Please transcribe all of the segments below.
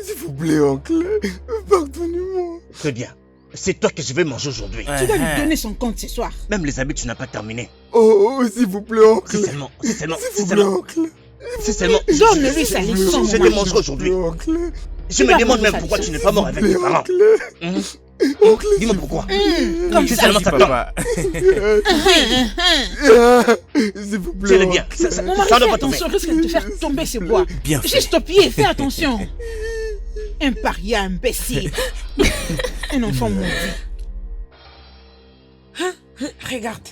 S'il vous plaît, oncle, pardonnez-moi. Très bien. C'est toi que je vais manger aujourd'hui. Tu vas lui donner son compte ce soir. Même les habits, tu n'as pas terminé. Oh, s'il vous plaît, oncle. C'est seulement. Oncle. C'est seulement. Donne-lui sa leçon. Je te mange aujourd'hui. Oncle. Je me demande même pourquoi tu n'es pas mort avec tes parents. Oncle, Dis-moi pourquoi. Comme C'est ça. seulement ça. Papa. S'il vous plaît. C'est le bien. Mon mari, Ça fais ne va pas tomber. attention, risque de te faire tomber ce bois. Bien fait. Juste au pied, fais attention. Un paria imbécile. Un enfant maudit. Hein? Regarde.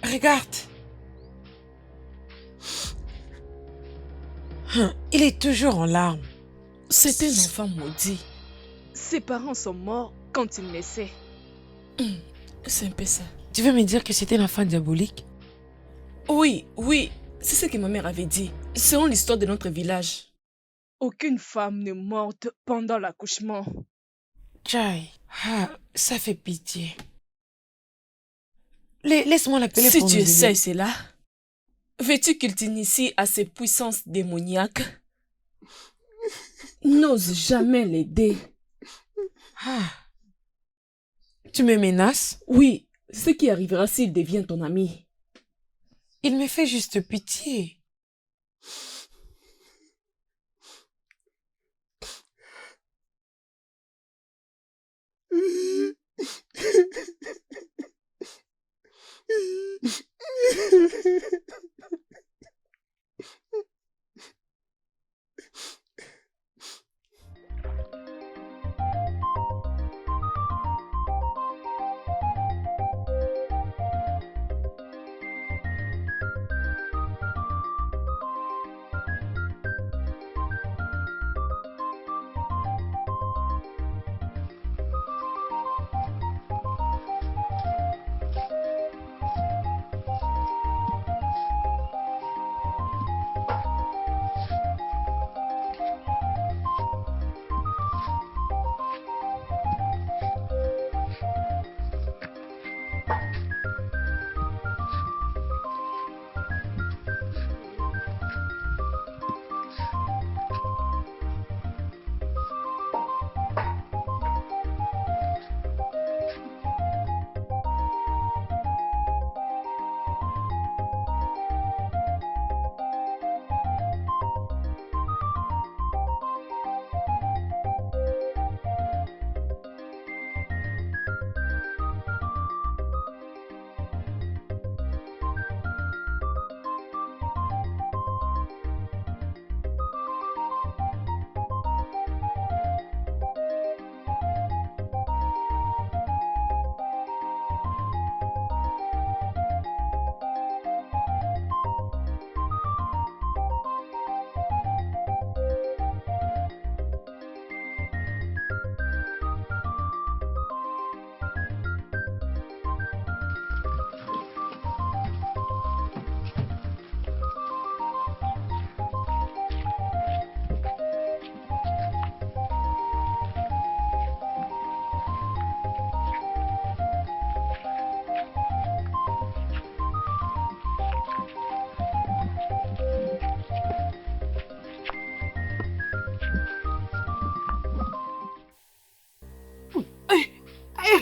Regarde. Il est toujours en larmes. C'est un enfant maudit. Ses parents sont morts quand il naissait. C'est un peu ça. Tu veux me dire que c'était un enfant diabolique? Oui, c'est ce que ma mère avait dit. Selon l'histoire de notre village. Aucune femme n'est morte pendant l'accouchement. Jai, ça fait pitié. Laisse-moi l'appeler Si pour tu nous essaies aider. cela, veux-tu qu'il t'initie à ses puissances démoniaques? N'ose jamais l'aider. Tu me menaces? Oui, ce qui arrivera s'il devient ton ami. Il me fait juste pitié.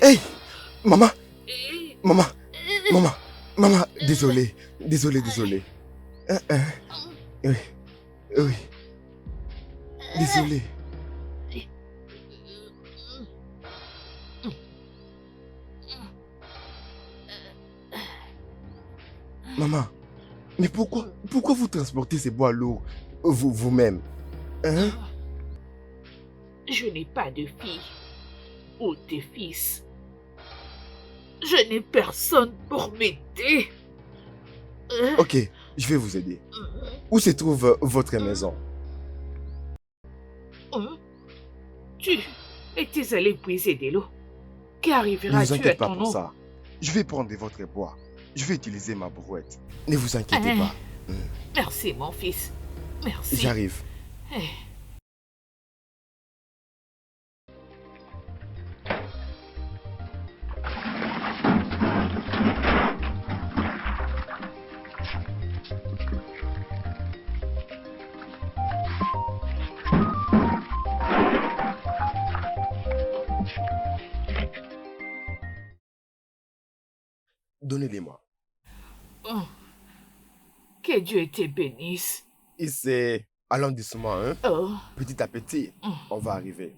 Hey, maman, désolé. Oui, désolé. Maman, mais pourquoi vous transportez ces bois lourds vous-même? Hein? Je n'ai pas de fille ou de fils. Je n'ai personne pour m'aider. Ok, je vais vous aider. Où se trouve votre maison? Tu étais allé puiser de l'eau. Ne Qu'arrivera-tu vous à inquiétez pas ton pour eau? ça. Je vais prendre votre bois. Je vais utiliser ma brouette. Ne vous inquiétez pas. Merci, mon fils. Merci. J'arrive. Donnez-les-moi. Oh. Que Dieu te bénisse. Et c'est allons doucement, hein? Oh. Petit à petit, on va arriver.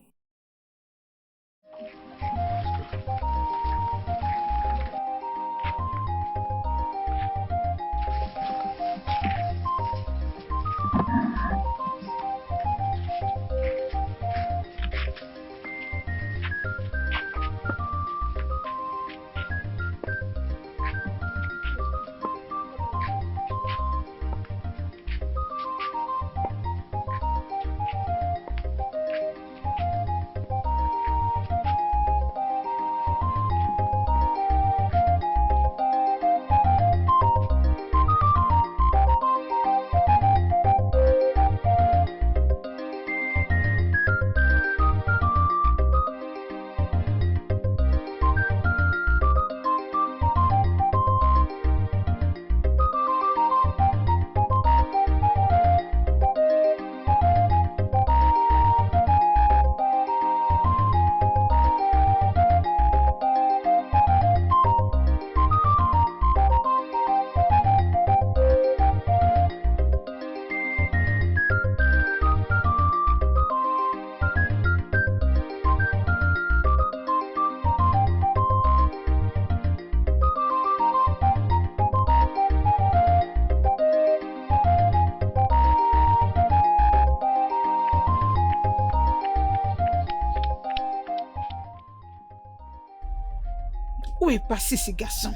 Où est passé ce garçon?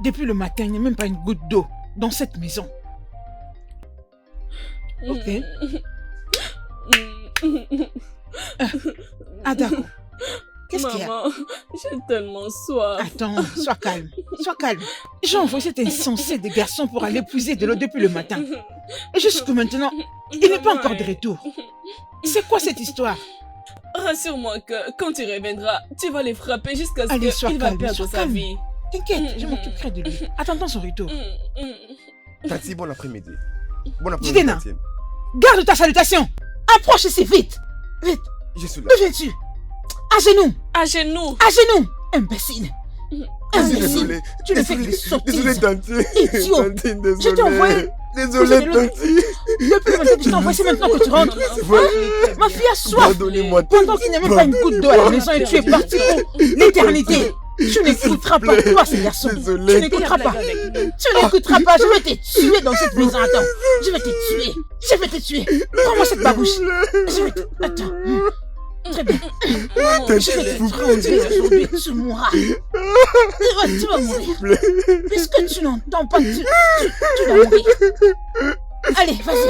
Depuis le matin, il n'y a même pas une goutte d'eau dans cette maison. Ok. Ah d'accord. Qu'est-ce qu'il y a? Maman, j'ai tellement soif. Attends, sois calme. Sois calme. J'ai envoyé cet insensé de garçon pour aller puiser de l'eau depuis le matin. Et jusque maintenant, il n'est pas encore de retour. C'est quoi cette histoire? Rassure-moi que quand tu reviendras, tu vas les frapper jusqu'à ce Allez, sois qu'il va calme, perdre sois sa calme. vie. T'inquiète, je m'occuperai de lui. Attendons son retour. Tati, bon après-midi. Bon après-midi, Jidena. Tati. Garde ta salutation. Approche ici, vite. Vite. Je suis là. Où viens-tu? À genoux. À genoux. À genoux. Imbécile. Je suis Imbécile. désolé. Tu ne fais que Désolé. des sottises. Désolé, Tati. Idiot. Tati, Je désolé. t'ai envoyé. Désolé, Je te Tati. Depuis le matin que je t'ai envoyé, c'est maintenant que tu rentres. C'est vrai. Ma fille a soif. Pardonnez-moi. Pendant qu'il n'y a même pas une goutte d'eau à la maison et tu es parti pour l'éternité. Tu n'écouteras pas toi, ces garçons. Désolé. Tu n'écouteras pas. Tu n'écouteras pas. Je vais te tuer dans cette maison. Attends. Je vais te tuer. Je vais te tuer. Prends-moi cette babouche. Je vais te... Attends. Très bien. Maman, Je vais te trembler aujourd'hui. Tu mourras. Tu vas mourir. Puisque tu n'entends pas, tu vas mourir. Allez, vas-y.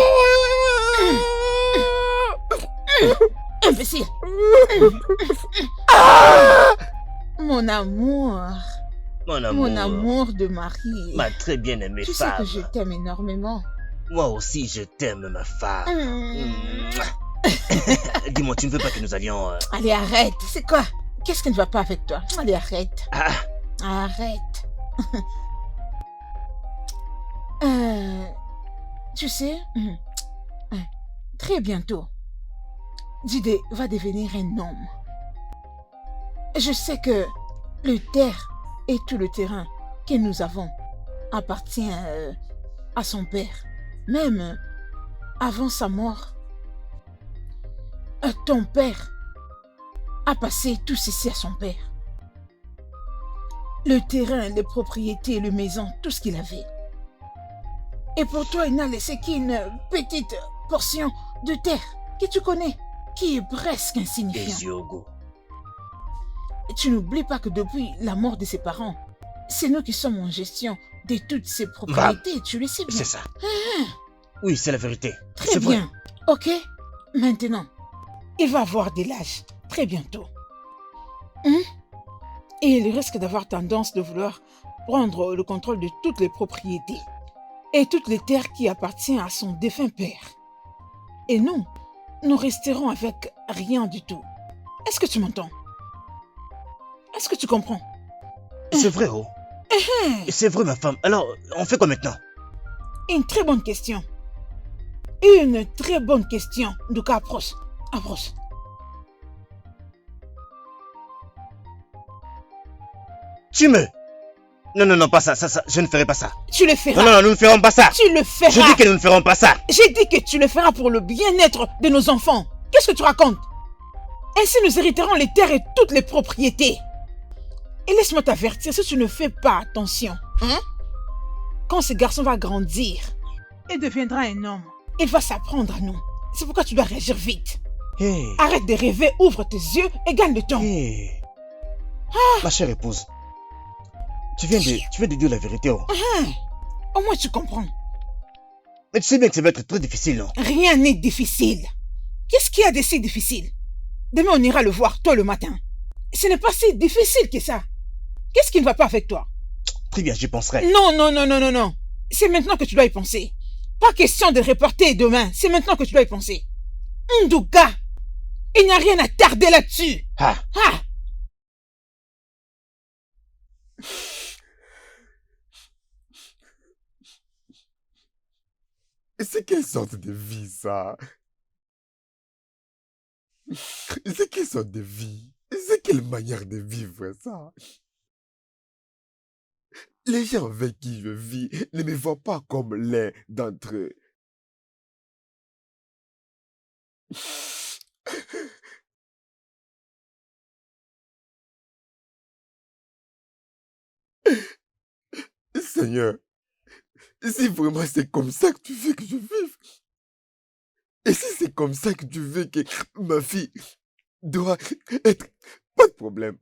Imbécile. Mon amour. Mon amour de mari. Ma très bien aimée Tu sais femme. que je t'aime énormément. Moi aussi, je t'aime, ma femme. Dis-moi, tu ne veux pas que nous allions... Allez, arrête. C'est quoi? Qu'est-ce qui ne va pas avec toi? Allez, arrête. Ah, Arrête. Tu sais, très bientôt, Jide va devenir un homme. Je sais que le terre et tout le terrain que nous avons appartient à son père. Même avant sa mort, ton père a passé tout ceci à son père. Le terrain, les propriétés, les maisons, tout ce qu'il avait. Et pour toi, il n'a laissé qu'une petite portion de terre que tu connais, qui est presque insignifiante. Eziogo. Et tu n'oublies pas que depuis la mort de ses parents, c'est nous qui sommes en gestion de toutes ces propriétés, tu le sais bien. C'est ça. Oui, c'est la vérité. Très C'est vrai. bien. Ok. Maintenant, il va avoir de l'âge très bientôt. Et il risque d'avoir tendance de vouloir prendre le contrôle de toutes les propriétés et toutes les terres qui appartiennent à son défunt père. Et nous resterons avec rien du tout. Est-ce que tu m'entends? Est-ce que tu comprends? C'est vrai, oh. C'est vrai, ma femme. Alors, on fait quoi maintenant? Une très bonne question. Une très bonne question. Donc approche. Approche. Tu me... Non, non, non, pas ça, je ne ferai pas ça. Tu le feras. Non, non, non, nous ne ferons pas ça. Tu le feras. Je dis que nous ne ferons pas ça. J'ai dit que tu le feras pour le bien-être de nos enfants. Qu'est-ce que tu racontes? Ainsi, nous hériterons les terres et toutes les propriétés. Et laisse-moi t'avertir, si tu ne fais pas attention, hein? Quand ce garçon va grandir et deviendra un homme, il va s'apprendre à nous. C'est pourquoi tu dois réagir vite. Hey. Arrête de rêver, ouvre tes yeux et gagne le temps. Hey. Ma chère épouse, tu viens de dire la vérité. Oh. Au moins tu comprends. Mais tu sais bien que ça va être très difficile. Non? Rien n'est difficile. Qu'est-ce qu'il y a de si difficile? Demain on ira le voir tôt le matin. Ce n'est pas si difficile que ça. Qu'est-ce qui ne va pas avec toi? Très bien, j'y penserai. Non, non, non, non, non, non. C'est maintenant que tu dois y penser. Pas question de reporter demain. C'est maintenant que tu dois y penser. Ndouga, il n'y a rien à tarder là-dessus. Ah. Ah. C'est quelle sorte de vie, ça? C'est quelle sorte de vie? C'est quelle manière de vivre, ça? Les gens avec qui je vis ne me voient pas comme l'un d'entre eux. Seigneur, si vraiment c'est comme ça que tu veux que je vive, et si c'est comme ça que tu veux que ma fille doit être, pas de problème.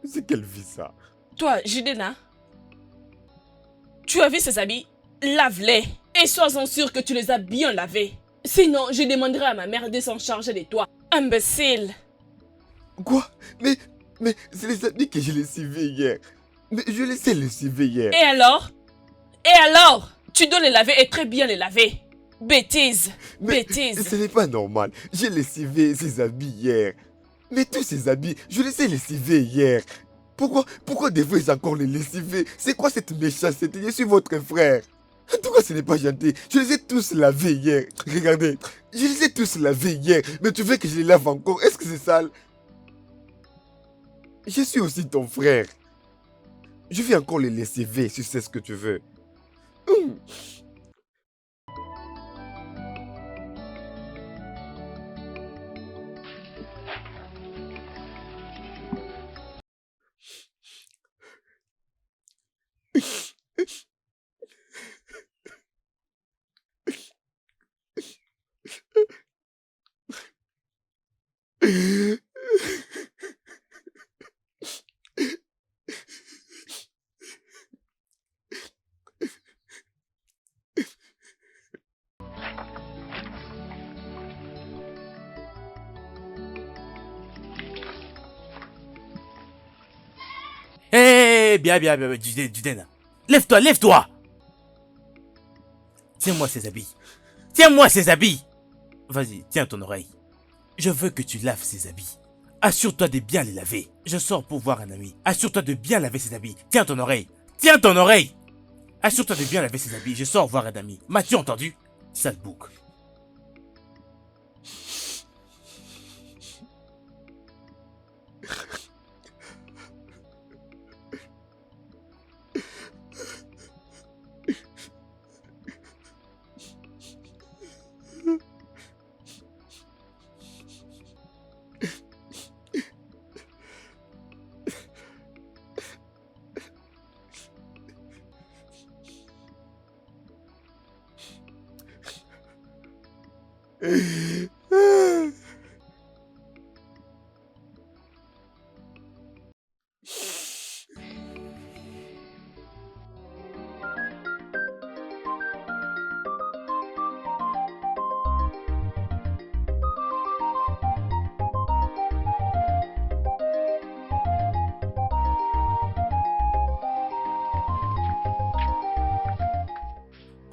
C'est quelle vie ça? Toi, Jidena, tu as vu ces habits? Lave-les et sois-en sûr que tu les as bien lavés. Sinon, je demanderai à ma mère de s'en charger de toi. Imbécile! Quoi? Mais c'est les habits que je lessivés hier. Mais je laissais lessiver hier. Et alors? Et alors? Tu dois les laver et très bien les laver. Bêtise! Mais Bêtise! ce n'est pas normal. J'ai lessivé ces habits hier. Mais tous ces habits, je les ai lessivés hier. Pourquoi devrais-je encore les lessiver? C'est quoi cette méchanceté? Je suis votre frère. En tout cas, ce n'est pas gentil. Je les ai tous lavés hier. Regardez, je les ai tous lavés hier. Mais tu veux que je les lave encore? Est-ce que c'est sale? Je suis aussi ton frère. Je vais encore les lessiver si c'est ce que tu veux. Hé, bien, Jiden. Lève-toi, lève-toi. Tiens-moi ces habits. Tiens-moi ces habits. Vas-y, tiens ton oreille. Je veux que tu laves ces habits. Assure-toi de bien les laver. Je sors pour voir un ami. Assure-toi de bien laver ces habits. Tiens ton oreille. Tiens ton oreille. Assure-toi de bien laver ces habits. Je sors voir un ami. M'as-tu entendu? Sale bouc.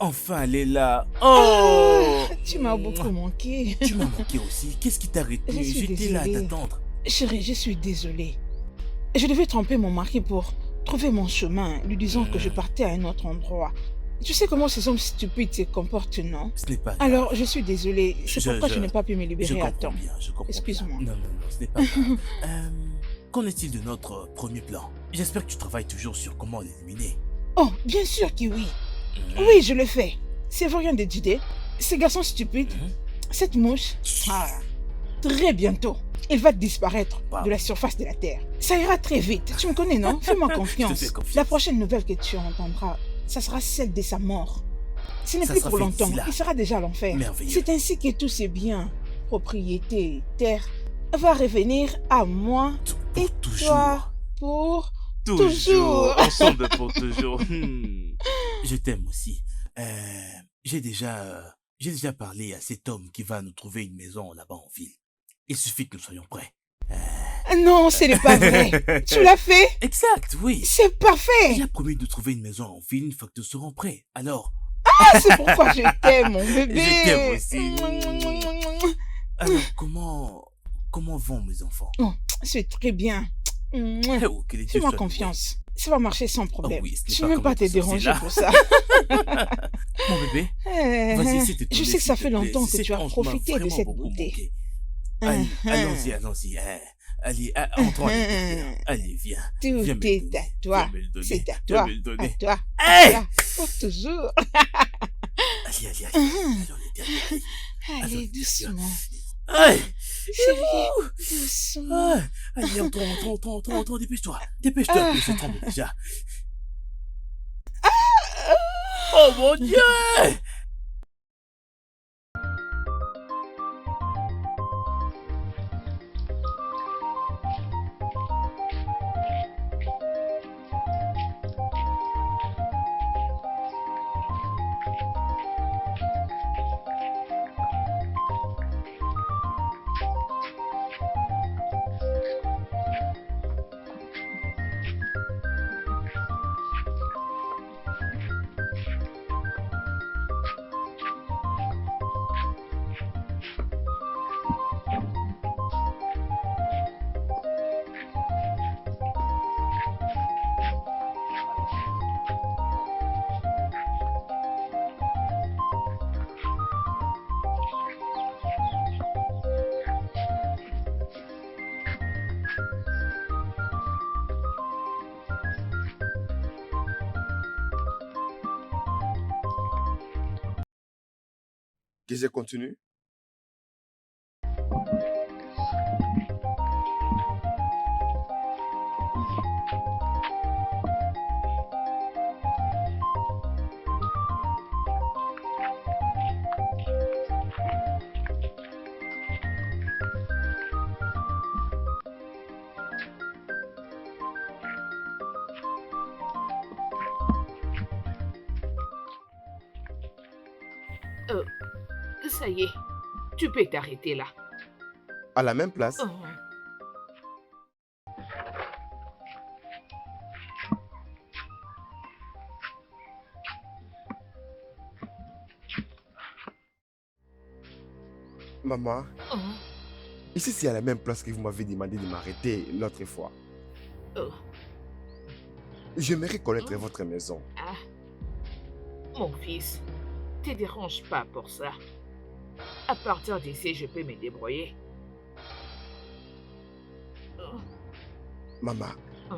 Enfin, elle est là. Oh! Tu m'as beaucoup manqué. Tu m'as manqué aussi. Qu'est-ce qui t'a retenu? Je suis J'étais là à désolée. t'attendre. Chérie, je suis désolée. Je devais tromper mon mari pour trouver mon chemin, lui disant que je partais à un autre endroit. Tu sais comment ces hommes stupides se comportent, non? Ce n'est pas grave. Alors, je suis désolée. C'est pourquoi je n'ai pas pu me Je libérer à comprends temps. bien, je comprends Excuse-moi. bien. Non, non, non, ce n'est pas grave. Qu'en est-il de notre premier plan? J'espère que tu travailles toujours sur comment l'éliminer. Oh, bien sûr que oui. Mhm. Oui, je le fais. C'est rien de d'idée. Ces garçons stupides, Mhm. cette mouche, très bientôt, elle va disparaître Wow. de la surface de la Terre. Ça ira très vite. Tu me connais, non? Fais-moi Je te confiance. fais confiance. La prochaine nouvelle que tu entendras, ça sera celle de sa mort. Ce n'est Ça plus sera pour fait longtemps. d'ici là. Il sera déjà à l'enfer. Merveilleux. C'est ainsi que tous ces biens, propriétés, terres, va revenir à moi Pour et toujours. toi pour Toujours. toujours. Ensemble pour toujours. Je t'aime aussi. J'ai déjà parlé à cet homme qui va nous trouver une maison là-bas en ville. Il suffit que nous soyons prêts. Non, ce n'est pas vrai. Tu l'as fait? Exact, oui. C'est parfait. Il a promis de trouver une maison en ville une fois que nous serons prêts. Alors, Ah, c'est pourquoi je t'aime, mon bébé. Je t'aime aussi. alors comment vont mes enfants? Oh, c'est très bien. Oh, que les dieux Fais-moi soient confiance. Ça va marcher sans problème. Oh oui, ce n'est Je pas ne vais comme pas les te autres déranger sorciers, pour ça. loués. Mon bébé, vas-y, essaie de te Je tourner, sais que ça s'il fait te plaît. longtemps que Cette tu as hanche m'a profité de vraiment cette beaucoup beauté. manqué. Allez, allons-y, allons-y. Allez, entrons à l'intérieur. Allez, viens. Tout Viens me le est donner. à toi. Viens me le donner. C'est à Viens toi. me le À donner. toi. Hey! À toi. Pour toujours. Allez, allez, allez. Allons à l'intérieur. Allez, doucement. Hey! Chérie, doucement. Ah, allez, entrons, dépêche-toi. Dépêche-toi, Ah. que je tremble déjà. Oh mon Dieu! Que je continue? Ça y est, tu peux t'arrêter là. À la même place? Oh. Maman, Oh. ici c'est à la même place que vous m'avez demandé de m'arrêter l'autre fois. Oh. J'aimerais connaître votre maison. Ah. Mon fils, te dérange pas pour ça. À partir d'ici, je peux me débrouiller. Oh. Maman, Oh.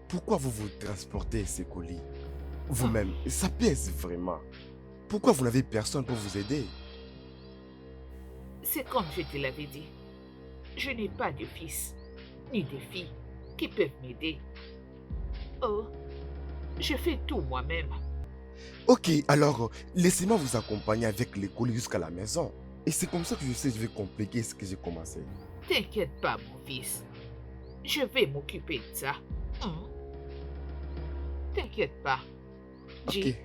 pourquoi vous vous transportez ces colis vous-même? Ça pèse vraiment. Pourquoi vous n'avez personne pour vous aider? C'est comme je te l'avais dit. Je n'ai pas de fils, ni de filles qui peuvent m'aider. Oh, je fais tout moi-même. Ok, alors laissez-moi vous accompagner avec les colis jusqu'à la maison. Et c'est comme ça que je sais que je vais compliquer ce que j'ai commencé. T'inquiète pas, mon fils. Je vais m'occuper de ça. T'inquiète pas. Ok.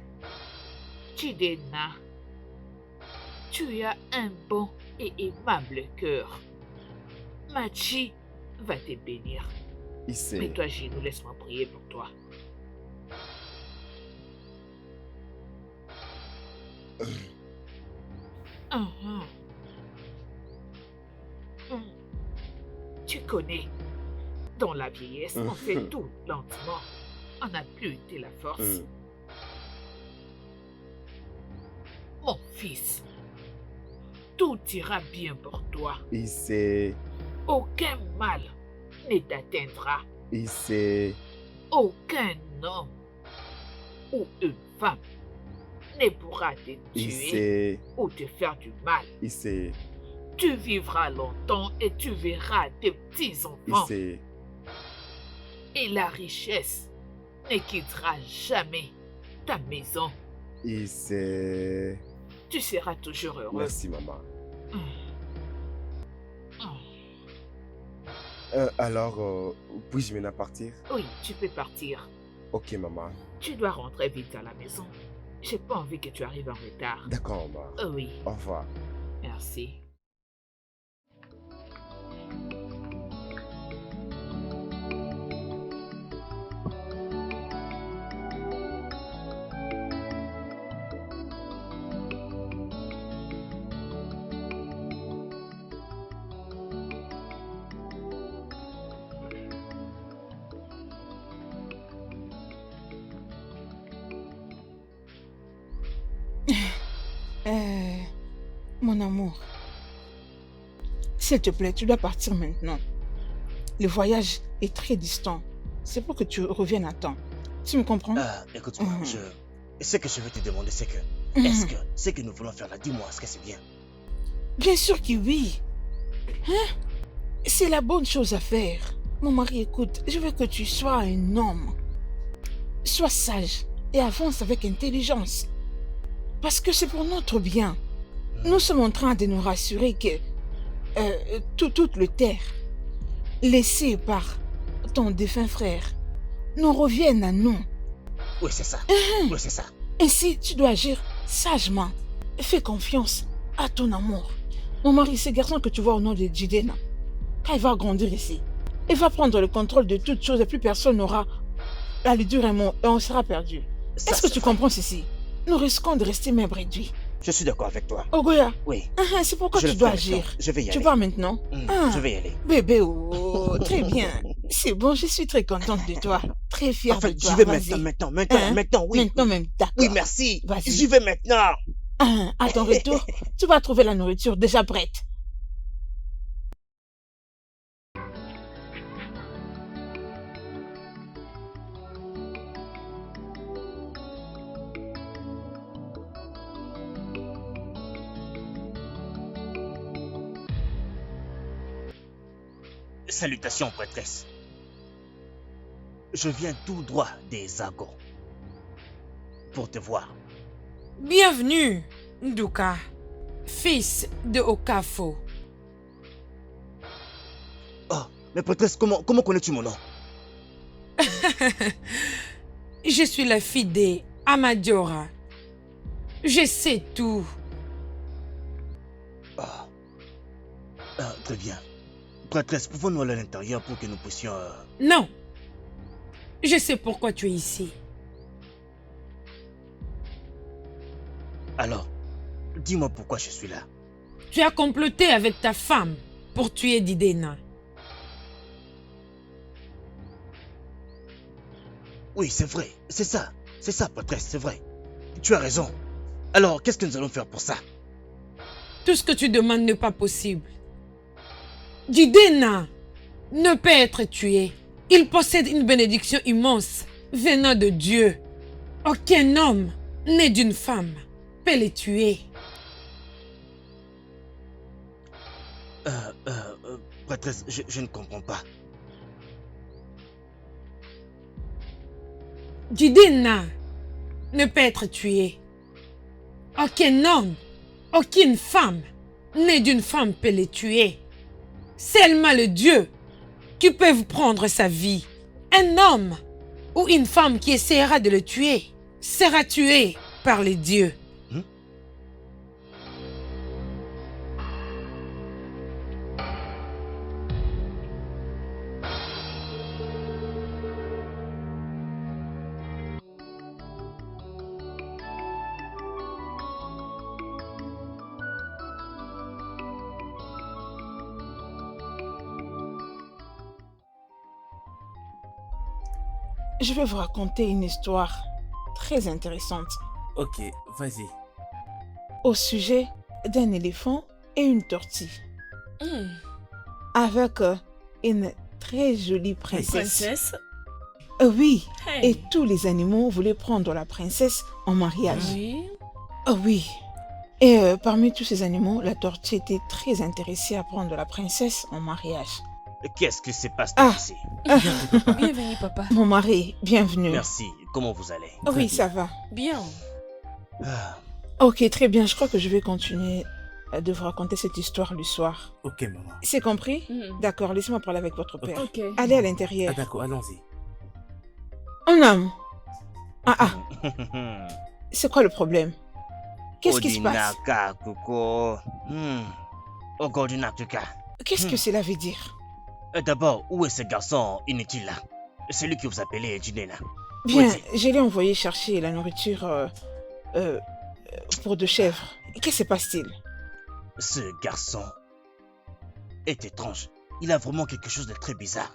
Jidena, tu as un bon et aimable cœur. Machi va te bénir. Ici. Mets-toi à genoux, laisse-moi prier pour toi. Tu connais, dans la vieillesse, on fait tout lentement. On n'a plus de la force. Mon fils, tout ira bien pour toi. Il sait, Aucun mal ne t'atteindra. il sait, Aucun homme ou une femme ne pourra te il tuer sait, ou te faire du mal. il sait, Tu vivras longtemps et tu verras tes il petits-enfants. sait. Et la richesse ne quittera jamais ta maison. Il sait. Tu seras toujours heureux. Merci, maman. Mm. Mm. Alors, puis-je maintenant partir? Oui, tu peux partir. Ok, maman. Tu dois rentrer vite à la maison. J'ai pas envie que tu arrives en retard. D'accord, maman. Oui, Au revoir. merci. Mon amour, s'il te plaît, tu dois partir maintenant. Le voyage est très distant. C'est pour que tu reviennes à temps. Tu me comprends? Écoute-moi, Mhm. ce que je veux te demander, c'est que... Mhm. Est-ce que ce que nous voulons faire là, dis-moi, est-ce que c'est bien? Bien sûr que oui. Hein? C'est la bonne chose à faire. Mon mari, écoute, je veux que tu sois un homme. Sois sage et avance avec intelligence. Parce que c'est pour notre bien. Nous sommes en train de nous rassurer que toute le terre, laissée par ton défunt frère, nous revienne à nous. Oui, c'est ça. Oui, c'est ça. Ainsi, tu dois agir sagement. Fais confiance à ton amour. Mon mari, ce garçon que tu vois au nom de Jidena, quand il va grandir ici, il va prendre le contrôle de toutes choses et plus personne n'aura à lui dire un mot et on sera perdu. Ça, Est-ce que c'est tu vrai. comprends ceci? Nous risquons de rester même réduits. Je suis d'accord avec toi. Ogoya, Oui. c'est pourquoi Je tu le dois ferai maintenant. agir. Je vais y Tu aller. pars maintenant? Je vais y aller. Bébé, oh, très bien. C'est bon, je suis très contente de toi. Très fière En fait, de toi. j'y vais Vas-y. maintenant, oui. Maintenant même, d'accord. Oui, merci. Vas-y. J'y vais maintenant. À ton retour, tu vas trouver la nourriture déjà prête. Salutations, prêtresse. Je viens tout droit des Agos pour te voir. Bienvenue, Nduka, fils de Okafo. Oh, mais prêtresse, comment connais-tu mon nom? Je suis la fille de Amadiora. Je sais tout. Très bien. Prêtresse, pouvons-nous aller à l'intérieur pour que nous puissions... Non. Je sais pourquoi tu es ici. Alors, dis-moi pourquoi je suis là. Tu as comploté avec ta femme pour tuer Didena. Oui, c'est vrai. C'est ça, prêtresse, c'est vrai. Tu as raison. Alors, qu'est-ce que nous allons faire pour ça? Tout ce que tu demandes n'est pas possible. Didena ne peut être tué. Il possède une bénédiction immense venant de Dieu. Aucun homme né d'une femme peut les tuer. Prêtresse, je ne comprends pas. Didena ne peut être tué. Aucun homme, aucune femme née d'une femme peut les tuer. Seulement le Dieu qui peut prendre sa vie. Un homme ou une femme qui essaiera de le tuer sera tué par les dieux. Je vais vous raconter une histoire très intéressante. Ok, vas-y. au sujet d'un éléphant et une tortue. Hmm. Avec une très jolie princesse. Princesse. Oui, Hey. et tous les animaux voulaient prendre la princesse en mariage. Oui. Oui. Et parmi tous ces animaux, la tortue était très intéressée à prendre la princesse en mariage. Qu'est-ce qui se passe Ah. ici? Bienvenue, papa. Mon mari, bienvenue. Merci. Comment vous allez? Oui, ça va. Bien. Ah, Ok, très bien. Je crois que je vais continuer de vous raconter cette histoire le soir. Ok, maman. C'est compris? Hmm. D'accord, laissez-moi parler avec votre père. Ok. Allez à Ah, l'intérieur. d'accord, allons-y. Un homme. Ah, c'est quoi le problème? Qu'est-ce qui se passe? Odinaka, Koko. Ogodinatuka. Qu'est-ce que cela veut dire? D'abord, où est ce garçon inutile là? Celui que vous appelez Jinena. Bien, Oui. je l'ai envoyé chercher la nourriture pour deux chèvres. Qu'est-ce qui se passe-t-il? Ce garçon est étrange. Il a vraiment quelque chose de très bizarre.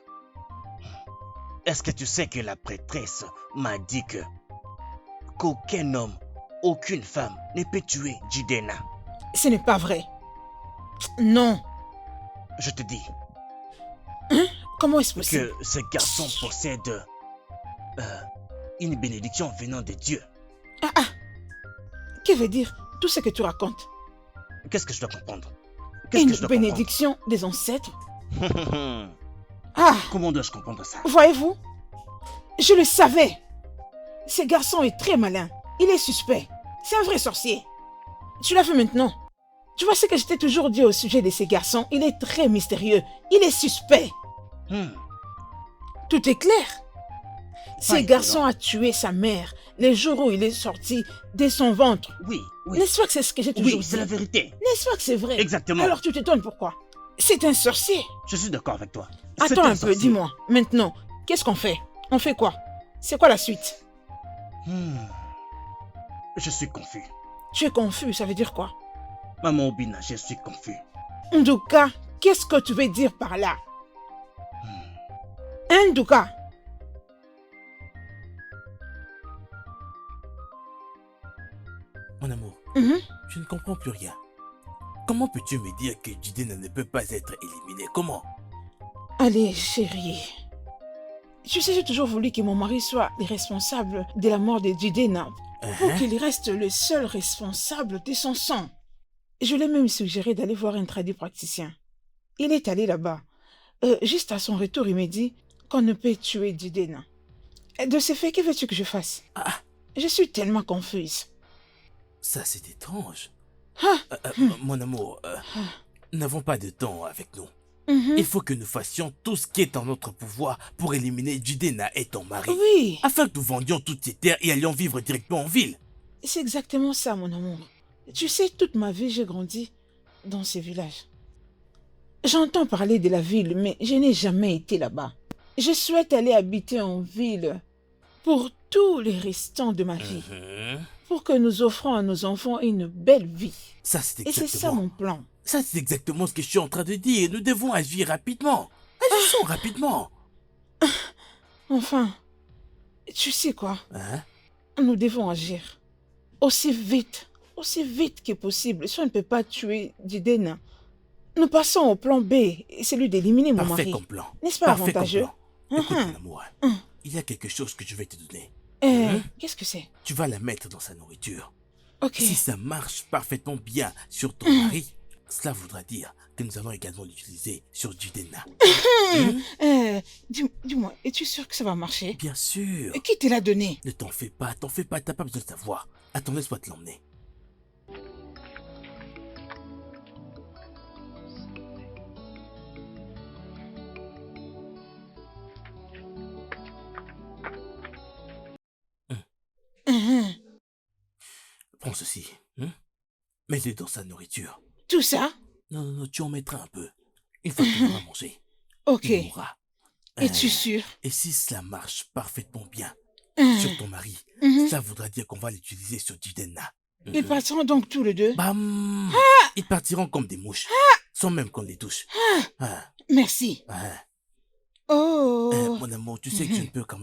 Est-ce que tu sais que la prêtresse m'a dit que qu'aucun homme, aucune femme ne peut tuer Jidena? Ce n'est pas vrai. Non. Je te dis Comment est-ce possible? que ce garçon possède une bénédiction venant de Dieu. Que veut dire tout ce que tu racontes? Qu'est-ce que je dois comprendre? Qu'est-ce Une que je dois bénédiction des ancêtres? comprendre? Ah, Comment dois-je comprendre ça? voyez-vous? Je le savais. Ce garçon est très malin. Il est suspect. C'est un vrai sorcier. Tu l'as vu maintenant. Tu vois ce que je t'ai toujours dit au sujet de ces garçons? Il est très mystérieux. Il est suspect. Tout est clair. Ce Pas garçon étonnant. a tué sa mère le jour où il est sorti de son ventre. Oui, oui. N'est-ce pas que c'est ce que j'ai toujours Oui, dit? c'est la vérité. N'est-ce pas que c'est vrai? Exactement. Alors tu t'étonnes pourquoi? C'est un sorcier. Je suis d'accord avec toi. C'est Attends un peu, sorcier. dis-moi. Maintenant, qu'est-ce qu'on fait? On fait quoi? C'est quoi la suite? Je suis confus. Tu es confus, ça veut dire quoi? Maman Obina, je suis confus. Nduka, qu'est-ce que tu veux dire par là? Nduka. Mon amour, Mhm. je ne comprends plus rien. Comment peux-tu me dire que Jidena ne peut pas être éliminé? Comment? Allez, chérie. Tu sais, j'ai toujours voulu que mon mari soit le responsable de la mort de Jidena, pour Hein? qu'il reste le seul responsable de son sang. Je l'ai même suggéré d'aller voir un tradit praticien. Il est allé là-bas. Juste à son retour, il m'a dit qu'on ne peut tuer Jidena. De ce fait, que veux-tu que je fasse? Ah, Je suis tellement confuse. ça c'est étrange. Ah. Mon amour, nous n'avons pas de temps avec nous. Mhm. Il faut que nous fassions tout ce qui est en notre pouvoir pour éliminer Jidena et ton mari. Oui, Afin que nous vendions toutes ces terres et allions vivre directement en ville. c'est exactement ça, mon amour. Tu sais, toute ma vie, j'ai grandi dans ce village. J'entends parler de la ville, mais je n'ai jamais été là-bas. Je souhaite aller habiter en ville pour tous les restants de ma vie, Mhm. pour que nous offrons à nos enfants une belle vie. Ça c'est Et c'est ça exactement... mon plan. Ça c'est exactement ce que je suis en train de dire. Nous devons agir rapidement. Agissons rapidement. Enfin, tu sais quoi? Hein? Nous devons agir aussi vite que possible. Si on ne peut pas tuer Jidena, nous passons au plan B, celui d'éliminer mon Parfait mari. comme plan. N'est-ce pas Parfait comme avantageux? plan. Écoute Mhm. mon amour, il y a quelque chose que je vais te donner. Qu'est-ce que c'est? Tu vas la mettre dans sa nourriture. Ok. Si ça marche parfaitement bien sur ton mari, cela voudra dire que nous allons également l'utiliser sur Jidena. Dis-moi, es-tu sûr que ça va marcher? Bien sûr. Qui te l'a donné? Ne t'en fais pas, t'as pas besoin de savoir. Attends, laisse-moi te l'emmener. Prends ceci. Mets-le dans sa nourriture. Tout ça? Non, tu en mettras un peu. Une fois que tu auras mangé, Ok. il mourra. Es-tu sûr? Et si cela marche parfaitement bien Mhm. sur ton mari, Mhm. cela voudra dire qu'on va l'utiliser sur Jidena. Ils partiront donc tous les deux? Bam! Ils partiront comme des mouches, sans même qu'on les touche. Ah, Merci. ah. Oh, Mon amour, tu sais que je ne peux quand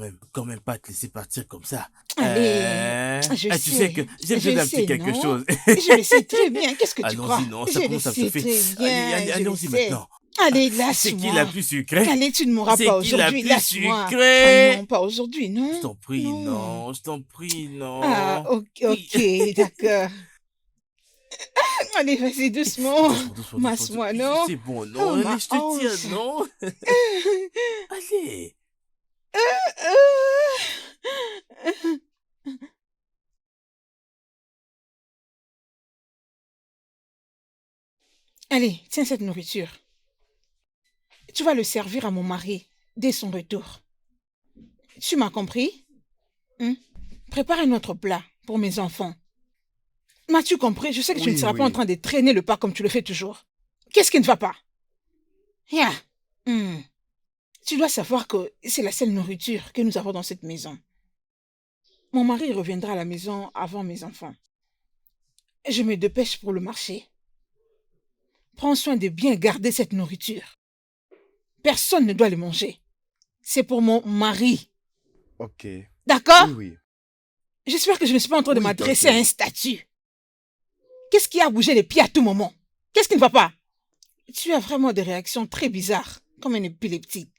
même pas te laisser partir comme ça. allez, je Tu sais que sais, j'ai besoin je d'un petit sais, quelque non? chose. Je le sais très bien, qu'est-ce que tu crois? Allons-y, non, ça Je le commence à me sais chauffer. très Allez, bien, je le allons-y sais. maintenant. Allez, C'est qui la lâche-moi. plus sucrée? Allez, tu ne mourras C'est pas qui la aujourd'hui, plus lâche-moi. Ah sucrée? non, pas aujourd'hui, non? Je t'en prie, Non. non. Je t'en prie, Ah, non. ok, Oui. ok, d'accord. Allez, vas-y, doucement. Doucement, doucement, doucement. Masse-moi, non? C'est bon, non? Oh, Allez, ma je te tiens, hanche. non? Allez. Allez, tiens cette nourriture. Tu vas le servir à mon mari dès son retour. Tu m'as compris? Hein? Prépare un autre plat pour mes enfants. M'as-tu compris? Je sais que tu ne Oui, seras pas en oui. train de traîner le pas comme tu le fais toujours. Qu'est-ce qui ne va pas? Ya. Tu dois savoir que c'est la seule nourriture que nous avons dans cette maison. Mon mari reviendra à la maison avant mes enfants. Je me dépêche pour le marché. Prends soin de bien garder cette nourriture. Personne ne doit le manger. C'est pour mon mari. Ok. D'accord? Oui, oui. J'espère que je ne suis pas en train de Oui, m'adresser à t'inquiète. un statut. Qu'est-ce qui a bougé les pieds à tout moment? Qu'est-ce qui ne va pas? Tu as vraiment des réactions très bizarres, comme un épileptique.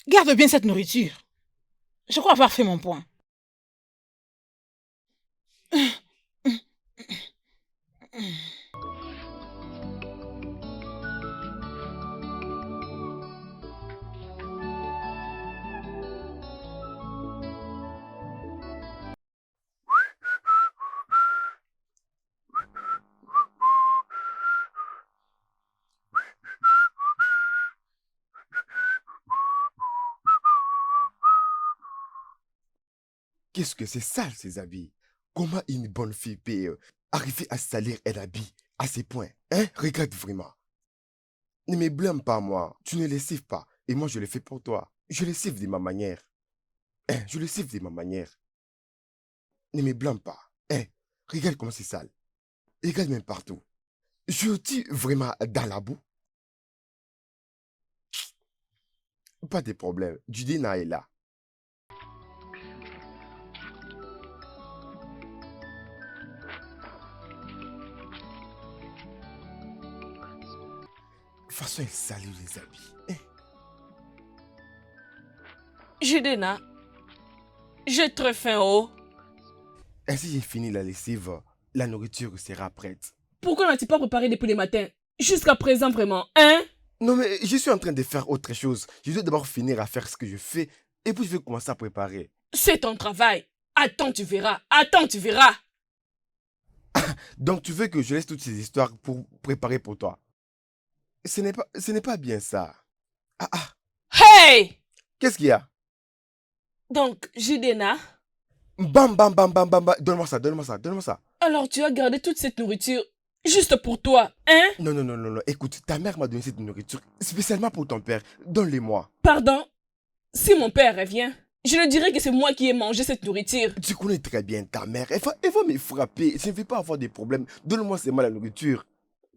Garde bien cette nourriture. Je crois avoir fait mon point. Qu'est-ce que c'est sale, ces habits? Comment une bonne fille peut arriver à salir un habit à ces points? Hein? Regarde vraiment. Ne me blâme pas, moi. Tu ne le sais pas. Et moi, je le fais pour toi. Je le sais de ma manière. Hein? Je le sais de ma manière. Ne me blâme pas. Hein? Regarde comment c'est sale. Regarde même partout. Je dis vraiment dans la boue. Pas de problème. Judina est là. De toute façon, elle salue les habits. Hein? Judena, j'ai très faim, oh. Ainsi, j'ai fini la lessive. La nourriture sera prête. Pourquoi n'as-tu pas préparé depuis le matin? Jusqu'à présent, vraiment, hein? Non, mais je suis en train de faire autre chose. Je dois d'abord finir à faire ce que je fais et puis je vais commencer à préparer. C'est ton travail. Attends, tu verras. Attends, tu verras. Donc, tu veux que je laisse toutes ces histoires pour préparer pour toi? Ce n'est pas bien ça. Ah, ah, Hey! qu'est-ce qu'il y a? Donc, Judena, Bam, bam, bam, bam, bam, bam. Donne-moi ça, donne-moi ça, donne-moi ça. alors tu as gardé toute cette nourriture juste pour toi, hein? Non, non, non, non, non. Écoute, ta mère m'a donné cette nourriture spécialement pour ton père. Donne-les-moi. Pardon? Si mon père revient, je lui dirai que c'est moi qui ai mangé cette nourriture. Tu connais très bien ta mère. Elle va me frapper. Je ne vais pas avoir des problèmes. Donne-moi seulement la nourriture.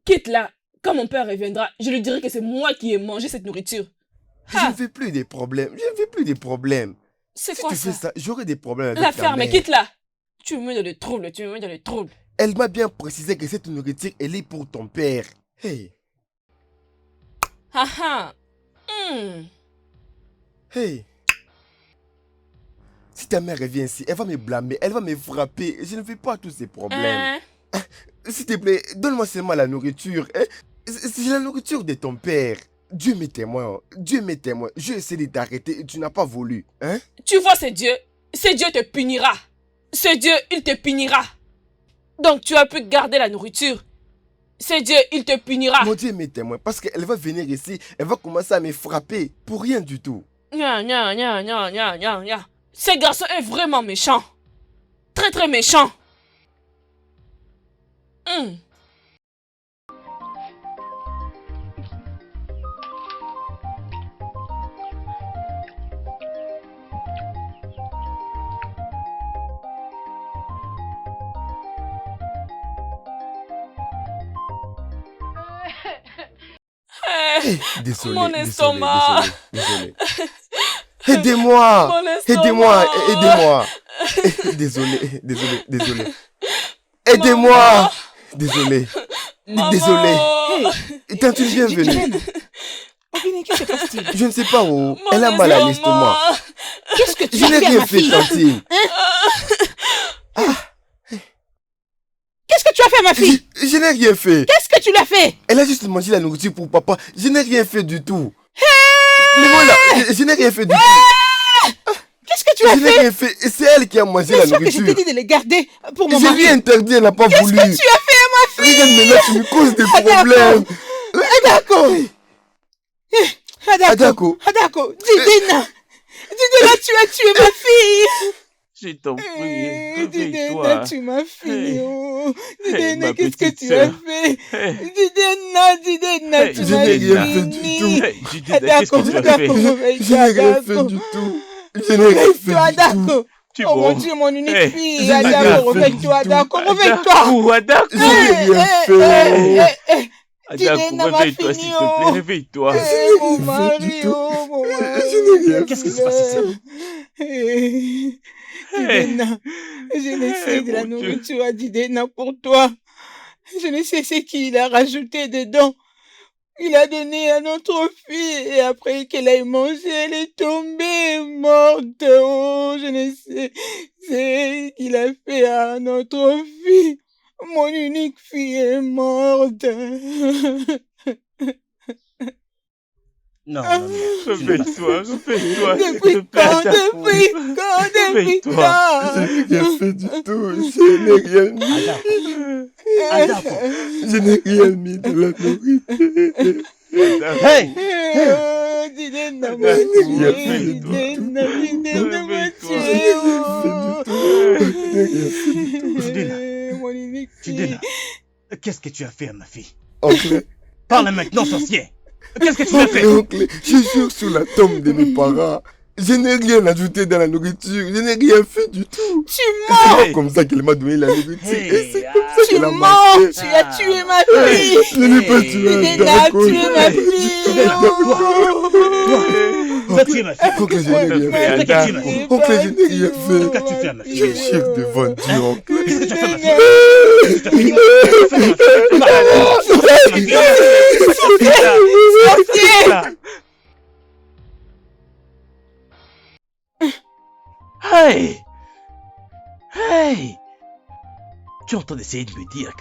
Quitte-la. Quand mon père reviendra, je lui dirai que c'est moi qui ai mangé cette nourriture. Je Ah, ne veux plus des problèmes. Je ne veux plus des problèmes. c'est Si quoi tu fais ça? ça, j'aurai des problèmes avec La ta ferme, mère. quitte-la. Tu me mets dans le trouble, tu me mets dans le trouble. Elle m'a bien précisé que cette nourriture, elle est pour ton père. Hey, Ah ah. hey. Si ta mère revient ici, elle va me blâmer, elle va me frapper. Je ne veux pas tous ces problèmes. Hein? S'il te plaît, donne-moi seulement la nourriture. Hein. C'est la nourriture de ton père. Dieu m'est témoin. Dieu m'est témoin. J'ai essayé de t'arrêter et tu n'as pas voulu. Hein? Tu vois, c'est Dieu. C'est Dieu te punira. C'est Dieu, il te punira. Donc tu as pu garder la nourriture. C'est Dieu, il te punira. Mon Dieu m'est témoin. Parce qu'elle va venir ici, elle va commencer à me frapper. Pour rien du tout. Nya, nya, nya, nya, nya, nya, nya. Ce garçon est vraiment méchant. Très très méchant. Désolé, Mon désolé, estomac. désolé. Aidez-moi. Mon estomac. Aidez-moi, aidez-moi. Désolé. Aidez-moi. Désolé. Maman. Désolé. Hey, Quand tu viens venir, Jilena, Ogini, que se passe-t-il? je ne sais pas où. Mon Elle a mal à l'estomac. Qu'est-ce que tu Je as n'ai fait à rien ma fait, fille? Tantine. Qu'est-ce que tu as fait à ma fille? Je n'ai rien fait. Qu'est-ce que tu l'as fait? Elle a juste mangé la nourriture pour papa. Je n'ai rien fait du tout. Mais voilà, je n'ai rien fait du tout. Qu'est-ce que tu as Je n'ai fait? rien fait. C'est elle qui a mangé la Bien sûr que je nourriture. t'ai dit de les garder pour mon J'ai mari. rien interdit, elle n'a pas voulu. Qu'est-ce que tu as fait à ma fille? Regarde maintenant, tu me causes des problèmes. Adako! Adako. Adako! Didena! Didena, tu as tué ma fille! Je t'en prie, Didena, réveille-toi. tu m'as fini. Hey. Oh. Hey, Didena, ma qu'est-ce que petite tu sœur. as fait? Hey. Didena, Hey, tu je m'as n'ai rien fait du fini. tout. Hey, Judith, qu'est-ce que tu as Adako, fait? réveille-toi, Je n'ai rien fait Adako. du tout. Je n'ai rien fait Réveille-toi, du tout. Adako. Tu Oh mon bon? Dieu, mon unique Hey, fille. je n'ai rien Adako, fait réveille-toi, du tout. Adako, réveille-toi. Adako, Adako. Je n'ai rien fait. Adako, Didena m'a réveille-toi, fini, s'il te oh. plaît, réveille-toi. Mon fait mari, du tout. oh, mon mari. Je n'ai rien Qu'est-ce qui se passe ici? Didena, j'ai laissé de la mon Dieu. nourriture à Didena pour toi. Je ne sais ce qu'il a rajouté dedans. Il a donné à notre fille et après qu'elle ait mangé, elle est tombée morte. Oh, je ne sais ce qu'il a fait à notre fille. Mon unique fille est morte. Non, tu n'es pas Réveille-toi, réveille-toi. depuis quand, depuis quand, depuis Réveille-toi. quand? Je n'ai rien fait du tout. Je n'ai rien mis. Adako. Je n'ai rien mis dans la nourriture. Hey! Oh, Didena m'a tué, Didena m'a tué, oh. Mon unique fille. Judith, qu'est-ce que tu as fait à ma fille? Oncle, Parle maintenant, sorcier. Qu'est-ce que tu as fait? oncle, je jure sur la tombe de mes parents. Je n'ai rien ajouté dans la nourriture. Je n'ai rien fait du tout. Tu C'est mens, pas comme ça qu'elle m'a donné la nourriture. Hey, Et c'est comme ça tu qu'elle a mens, mangé. tu as tué ma fille. Je n'ai pas tué Didena a tué ma fille. Va tuer ma fille. Oncle, je n'ai rien fait. Qu'est-ce que tu m'as fait? Oncle, je n'ai rien fait. Qu'est-ce que tu fais à ma fille? Je jure devant Dieu, oncle. Qu'est-ce que tu as fait à ma fille? Qu'est-ce que tu as fini? Qu'est-ce que tu as fait à ma fille? Hey! Hey! Tu es en train d'essayer de me dire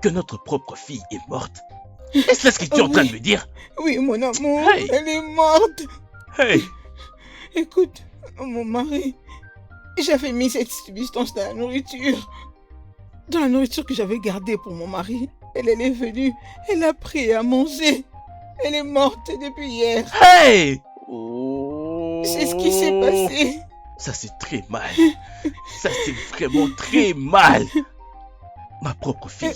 que notre propre fille est morte? Est-ce ce que tu es en train de me dire? Oui, mon amour, Hey. elle est morte. Hey! Écoute, mon mari, j'avais mis cette substance dans la nourriture. Dans la nourriture que j'avais gardée pour mon mari. Elle est venue, elle a pris et a mangé. Elle est morte depuis hier. Hey! C'est ce qui s'est passé. Ça c'est très mal. Ça c'est vraiment très mal. Ma propre fille.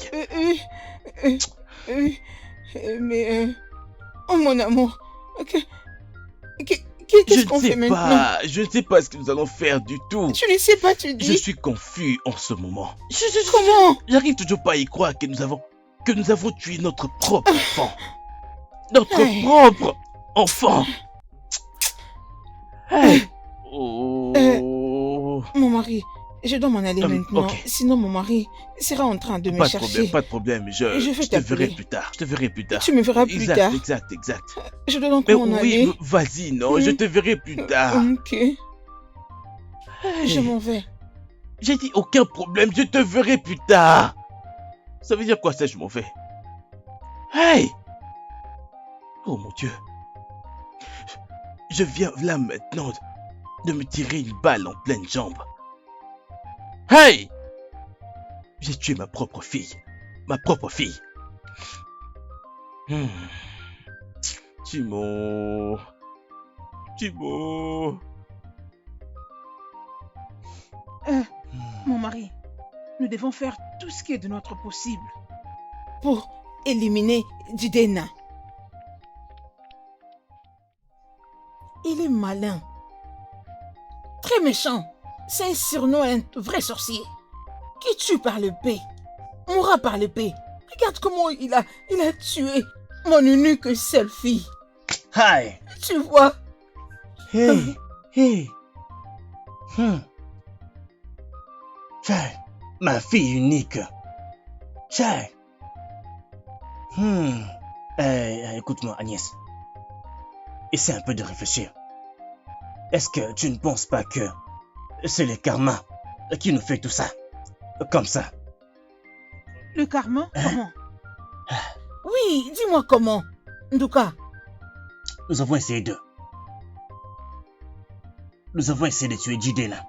Mais, oh mon amour, Je qu'est-ce qu'on ne fait sais maintenant? pas. Je ne sais pas ce que nous allons faire du tout. Tu ne sais pas, tu Je dis. suis confus en ce moment. Comment? J'arrive toujours pas à y croire que nous avons tué notre propre enfant. Notre Hey. propre enfant. Hey. Oh. Mon mari, je dois m'en aller maintenant. ok. Sinon, mon mari sera en train de me Pas de chercher. problème, pas de problème. Je vais Je te t'appeler. verrai plus tard. Je te verrai plus tard. Tu me verras plus Exact, tard. exact. Je dois donc Mais m'en aller. oui, vas-y, non, je te verrai plus tard. Ok, je m'en vais. J'ai dit aucun problème, je te verrai plus tard. Ça veut dire quoi ça, je m'en vais? Hey! Oh mon Dieu. Je viens là maintenant de me tirer une balle en pleine jambe. Hey! J'ai tué ma propre fille. Ma propre fille. Timo. Mon mari, nous devons faire tout ce qui est de notre possible pour éliminer Didena. Il est malin, très méchant. C'est un surnom, un vrai sorcier qui tue par l'épée, mourra par l'épée. Regarde comment il a tué mon unique et seule fille. Aïe. Tu vois? Hey, hey. Tchai, ma fille unique. Tchai. Écoute-moi, Agnès. Essaie un peu de réfléchir. Est-ce que tu ne penses pas que c'est le karma qui nous fait tout ça? Comme ça. Le karma? Hein? Comment? Oui, dis-moi comment. Nduka. Nous avons essayé de tuer Jidena.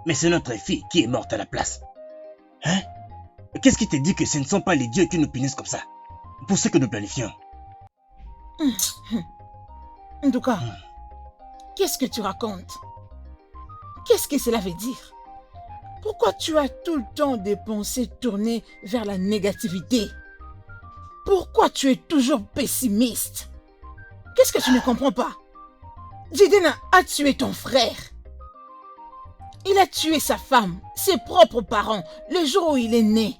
Mais c'est notre fille qui est morte à la place. Hein? Qu'est-ce qui te dit que ce ne sont pas les dieux qui nous punissent comme ça? Pour ce que nous planifions. Nduka, qu'est-ce que tu racontes? Qu'est-ce que cela veut dire? Pourquoi tu as tout le temps des pensées tournées vers la négativité? Pourquoi tu es toujours pessimiste? Qu'est-ce que tu ne comprends pas? Jidena a tué ton frère. Il a tué sa femme, ses propres parents, le jour où il est né.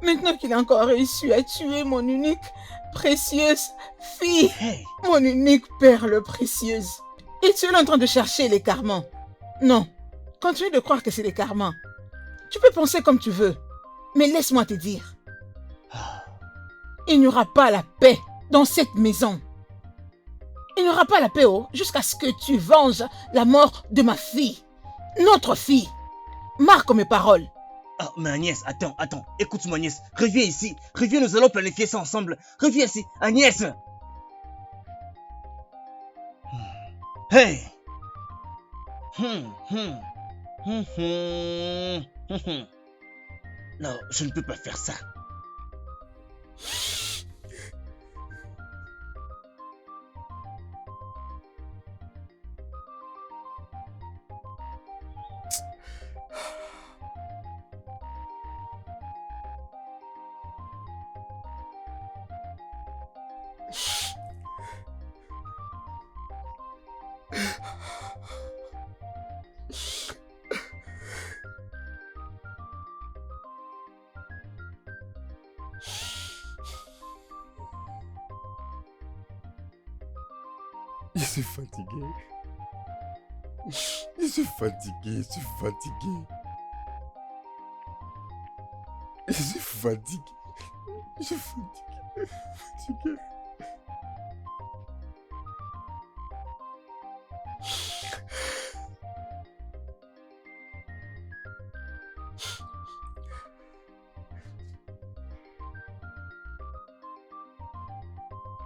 Maintenant qu'il a encore réussi à tuer mon unique, précieuse fille, Hey. mon unique perle précieuse. Et tu es là en train de chercher les karmas. Non, continue de croire que c'est les karmas. Tu peux penser comme tu veux, mais laisse-moi te dire. Il n'y aura pas la paix dans cette maison. Il n'y aura pas la paix jusqu'à ce que tu venges la mort de ma fille. Notre fille. Marque mes paroles. Ah, mais Agnès, attends. Écoute-moi, Agnès. Reviens ici. Reviens, nous allons planifier ça ensemble. Reviens ici, Agnès. Hey. Non, je ne peux pas faire ça. Je suis fatigué. Je suis fatigué.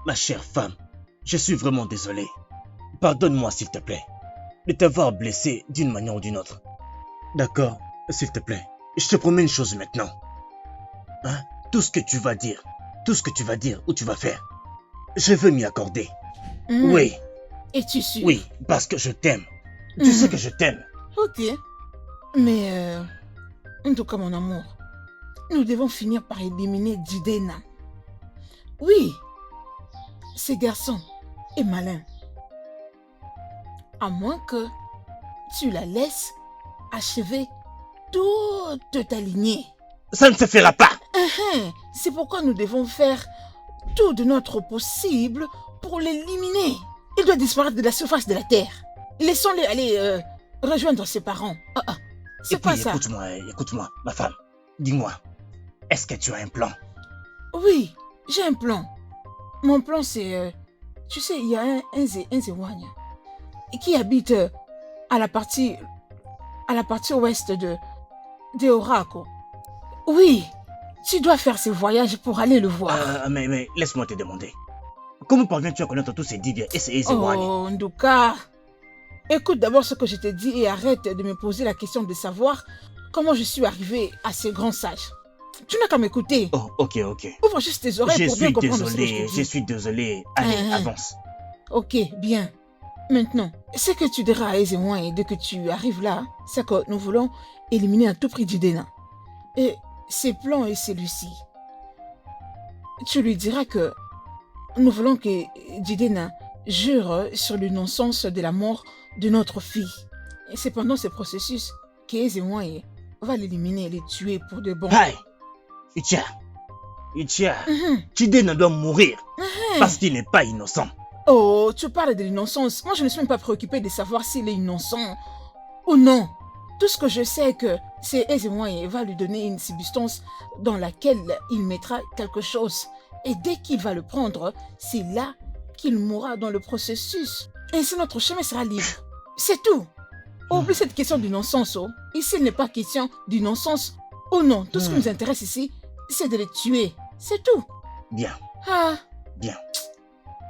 Ma chère femme, je suis vraiment désolé. Pardonne-moi s'il te plaît, de t'avoir blessé d'une manière ou d'une autre. D'accord, s'il te plaît, je te promets une chose maintenant. Hein? Tout ce que tu vas dire ou tu vas faire, je veux m'y accorder. Oui, Es-tu sûr? oui, parce que je t'aime. Tu sais que je t'aime. Ok. Mais, en tout cas, mon amour, nous devons finir par éliminer Jidena. Oui, ce garçon est malin. À moins que tu la laisses achever toute ta lignée. Ça ne se fera pas. C'est pourquoi nous devons faire tout de notre possible pour l'éliminer. Il doit disparaître de la surface de la terre. Laissons-le aller rejoindre ses parents. C'est pas ça. Écoute-moi, ma femme. Dis-moi, est-ce que tu as un plan? Oui, j'ai un plan. Mon plan, c'est... tu sais, il y a un Zéwanya qui habite à la partie ouest de Orako. Oui, tu dois faire ce voyage pour aller le voir. Mais laisse-moi te demander. Comment parviens-tu à connaître tous ces Divya et ces Ezewani? Oh, Nduka. Écoute d'abord ce que je te dis et arrête de me poser la question de savoir comment je suis arrivé à ces grands sages. Tu n'as qu'à m'écouter. Oh, ok. Ouvre juste tes oreilles pour bien comprendre ce que je te dis. Je suis désolé. Allez, avance. Ok, bien. Maintenant, ce que tu diras à Ezewani dès que tu arrives là, c'est que nous voulons éliminer à tout prix Jidena. Et ses plans est celui-ci. Tu lui diras que nous voulons que Jidena jure sur l'innocence de la mort de notre fille. Et c'est pendant ce processus qu'Ezewani va l'éliminer et le tuer pour de bon. Hey, Itia, Ichia, Mhm. Chidena doit mourir parce qu'il n'est pas innocent. Oh, tu parles de l'innocence. Moi, je ne suis même pas préoccupée de savoir s'il est innocent ou non. Tout ce que je sais est que c'est aisément et va lui donner une substance dans laquelle il mettra quelque chose. Et dès qu'il va le prendre, c'est là qu'il mourra dans le processus. Ainsi, notre chemin sera libre. C'est tout. Oublie cette question d'innocence. Oh. Ici, il n'est pas question d'innocence ou non. Tout ce qui nous intéresse ici, c'est de les tuer. C'est tout. Bien, Ah, bien.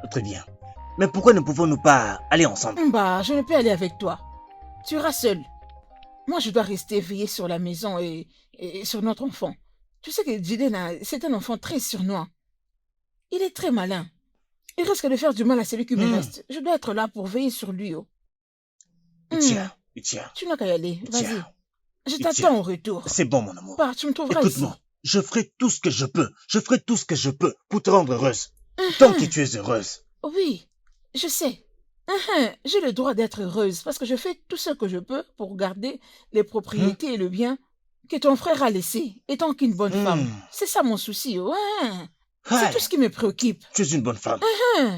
Très bien. Mais pourquoi ne pouvons-nous pas aller ensemble? bah, je ne peux aller avec toi. Tu iras seul. Moi, je dois rester veillé sur la maison et sur notre enfant. Tu sais que Jiden, c'est un enfant très surnois. Il est très malin. Il risque de faire du mal à celui qui me reste. Je dois être là pour veiller sur lui. Oh. Ichia, Ichia, Tu n'as qu'à y aller. Vas-y. Ichia. Je Ichia. t'attends au retour. C'est bon, mon amour. Pars, tu me trouveras ici. Écoute-moi, je ferai tout ce que je peux. Je ferai tout ce que je peux pour te rendre heureuse. Tant que tu es heureuse. Oui, je sais. J'ai le droit d'être heureuse parce que je fais tout ce que je peux pour garder les propriétés et le bien que ton frère a laissé, étant qu'une bonne femme. C'est ça mon souci. Ouais. C'est Aïe, tout ce qui me préoccupe. tu es une bonne femme.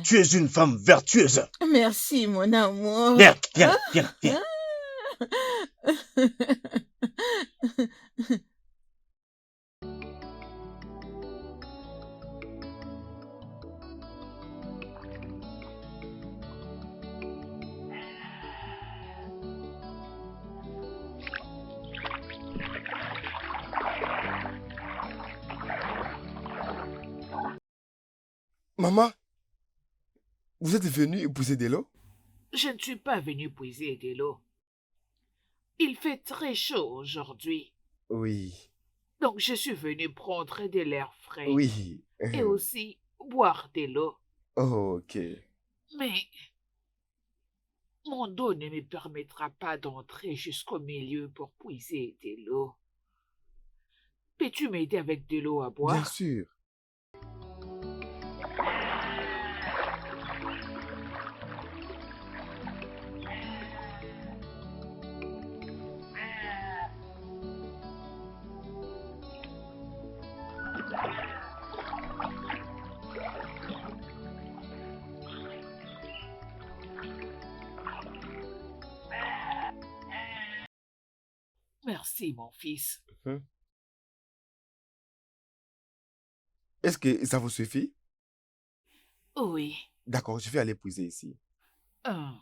Tu es une femme vertueuse. Merci, mon amour. Viens, viens, viens, viens. Maman, vous êtes venu épouser de l'eau? Je ne suis pas venu puiser de l'eau. Il fait très chaud aujourd'hui, Oui, donc je suis venu prendre de l'air frais oui. et aussi boire de l'eau. Oh, ok. Mais mon dos ne me permettra pas d'entrer jusqu'au milieu pour puiser de l'eau. Peux-tu m'aider avec de l'eau à Bien boire? sûr. Merci, mon fils. Est-ce que ça vous suffit? Oui. D'accord, je vais aller puiser ici. Ah.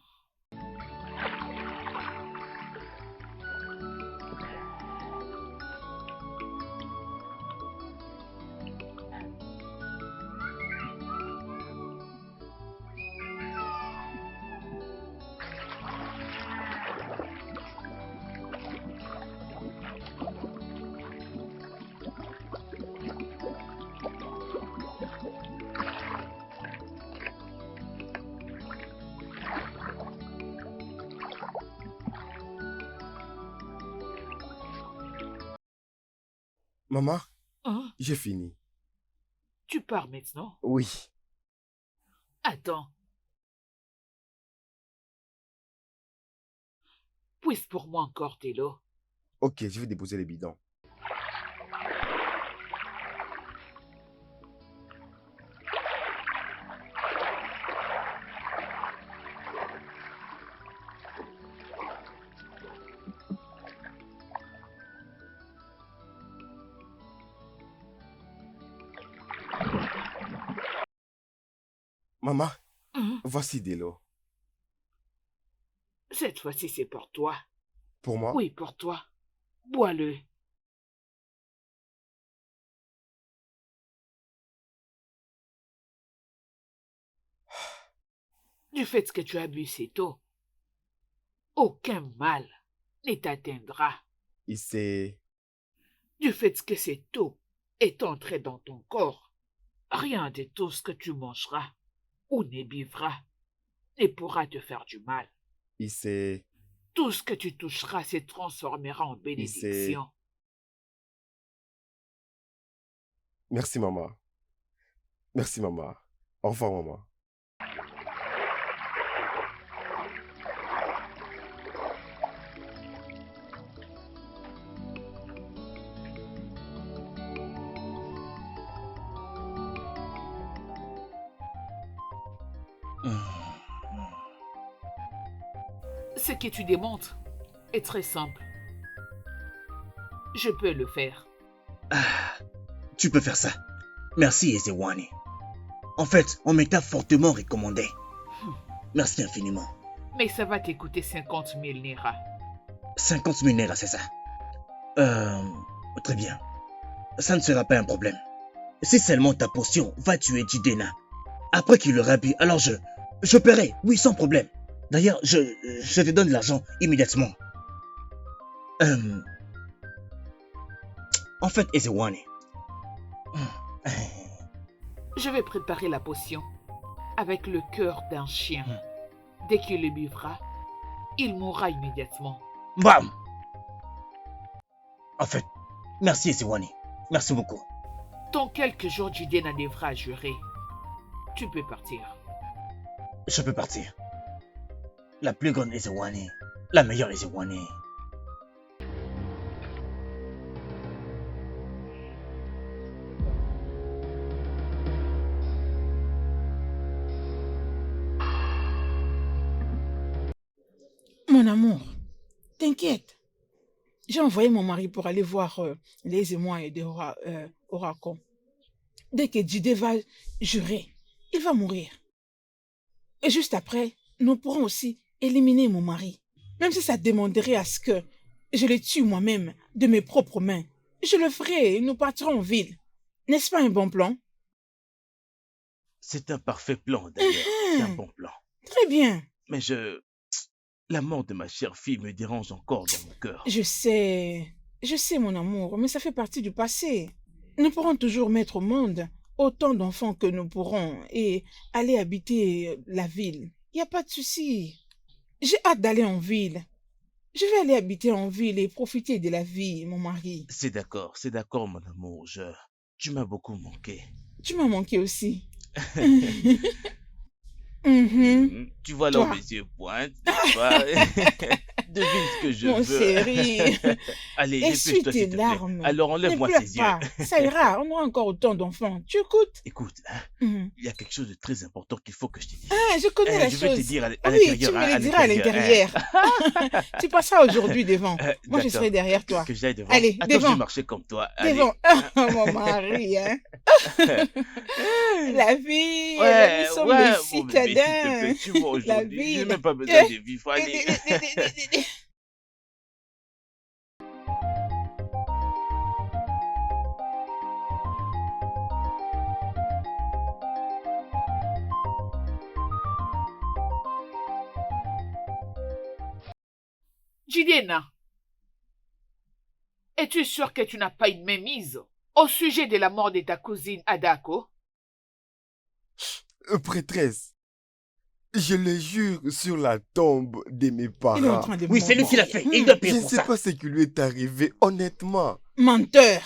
Maman, Hein? j'ai fini. Tu pars maintenant? Oui. Attends. Puisse pour moi encore de l'eau. Ok, je vais déposer les bidons. Maman, Hein? voici de l'eau. Cette fois-ci, c'est pour toi. Pour moi? Oui, pour toi. Bois-le. Du fait que tu as bu cette eau, aucun mal ne t'atteindra. Il s'est... Du fait que cette eau est entrée dans ton corps, rien de tout ce que tu mangeras ou ne vivras ne pourra te faire du mal. Il s'est... Tout ce que tu toucheras se transformera en bénédiction. Merci, maman. Merci, maman. Au revoir, maman. Ce que tu demandes est très simple. Je peux le faire. Tu peux faire ça. Merci, Ezewani. En fait, on m'était fortement recommandé. Merci infiniment. Mais ça va te coûter 50 000 Naira. 50 000 Naira, c'est ça. Très bien. Ça ne sera pas un problème. Si seulement ta potion va tuer Jidena, après qu'il l'aura bu, alors je paierai, oui, sans problème. D'ailleurs, je te donne l'argent immédiatement. En fait, Ezewani. Je vais préparer la potion avec le cœur d'un chien. Dès qu'il le buvra, il mourra immédiatement. Bam! En fait, merci Ezewani. Merci beaucoup. Dans quelques jours, Jidena devra jurer. Tu peux partir. Je peux partir. La plus grande Ezewani. La meilleure Ezewani. Mon amour, t'inquiète. J'ai envoyé mon mari pour aller voir les émois et des oracles. Dès que Jide va jurer, il va mourir. Et juste après, nous pourrons aussi éliminer mon mari. Même si ça demanderait à ce que je le tue moi-même de mes propres mains. Je le ferai et nous partirons en ville. N'est-ce pas un bon plan? C'est un parfait plan, d'ailleurs. C'est un bon plan. Très bien. Mais la mort de ma chère fille me dérange encore dans mon cœur. Je sais mon amour, mais ça fait partie du passé. Nous pourrons toujours mettre au monde autant d'enfants que nous pourrons et aller habiter la ville. Il n'y a pas de souci. J'ai hâte d'aller en ville. Je vais aller habiter en ville et profiter de la vie, mon mari. C'est d'accord, mon amour. Tu m'as beaucoup manqué. Tu m'as manqué aussi. Tu vois là où mes yeux pointent, tu vois. Devine ce que je veux. Mon chéri. Allez, essuie dépêche-toi, tes s'il te plaît. larmes. Alors enlève-moi Ne pleure ces yeux. pas. Ça ira, on aura encore autant d'enfants. Tu écoutes? Écoute, il y a quelque chose de très important qu'il faut que je te dise. Ah, je connais la je chose. vais te dire à Oui, l'intérieur. tu me le diras à l'intérieur. Tu passeras aujourd'hui devant. Moi, je serai derrière toi. Que j'aille devant. Allez, attends, devant. je vais marcher comme toi. Allez. Devant. Oh, mon mari, hein. La vie, nous sommes ouais, des bon bébé, s'il te citadins. plaît, tu vois, La aujourd'hui, vie. j'ai même pas besoin de vivre. Allez. Jidena, es-tu sûr que tu n'as pas une mainmise au sujet de la mort de ta cousine Adako? Prêtresse, je le jure sur la tombe de mes Il est en parents. train de Oui, c'est lui mourir. qui l'a fait. Il doit Je payer ne pour sais ça. pas ce qui lui est arrivé, honnêtement. Menteur.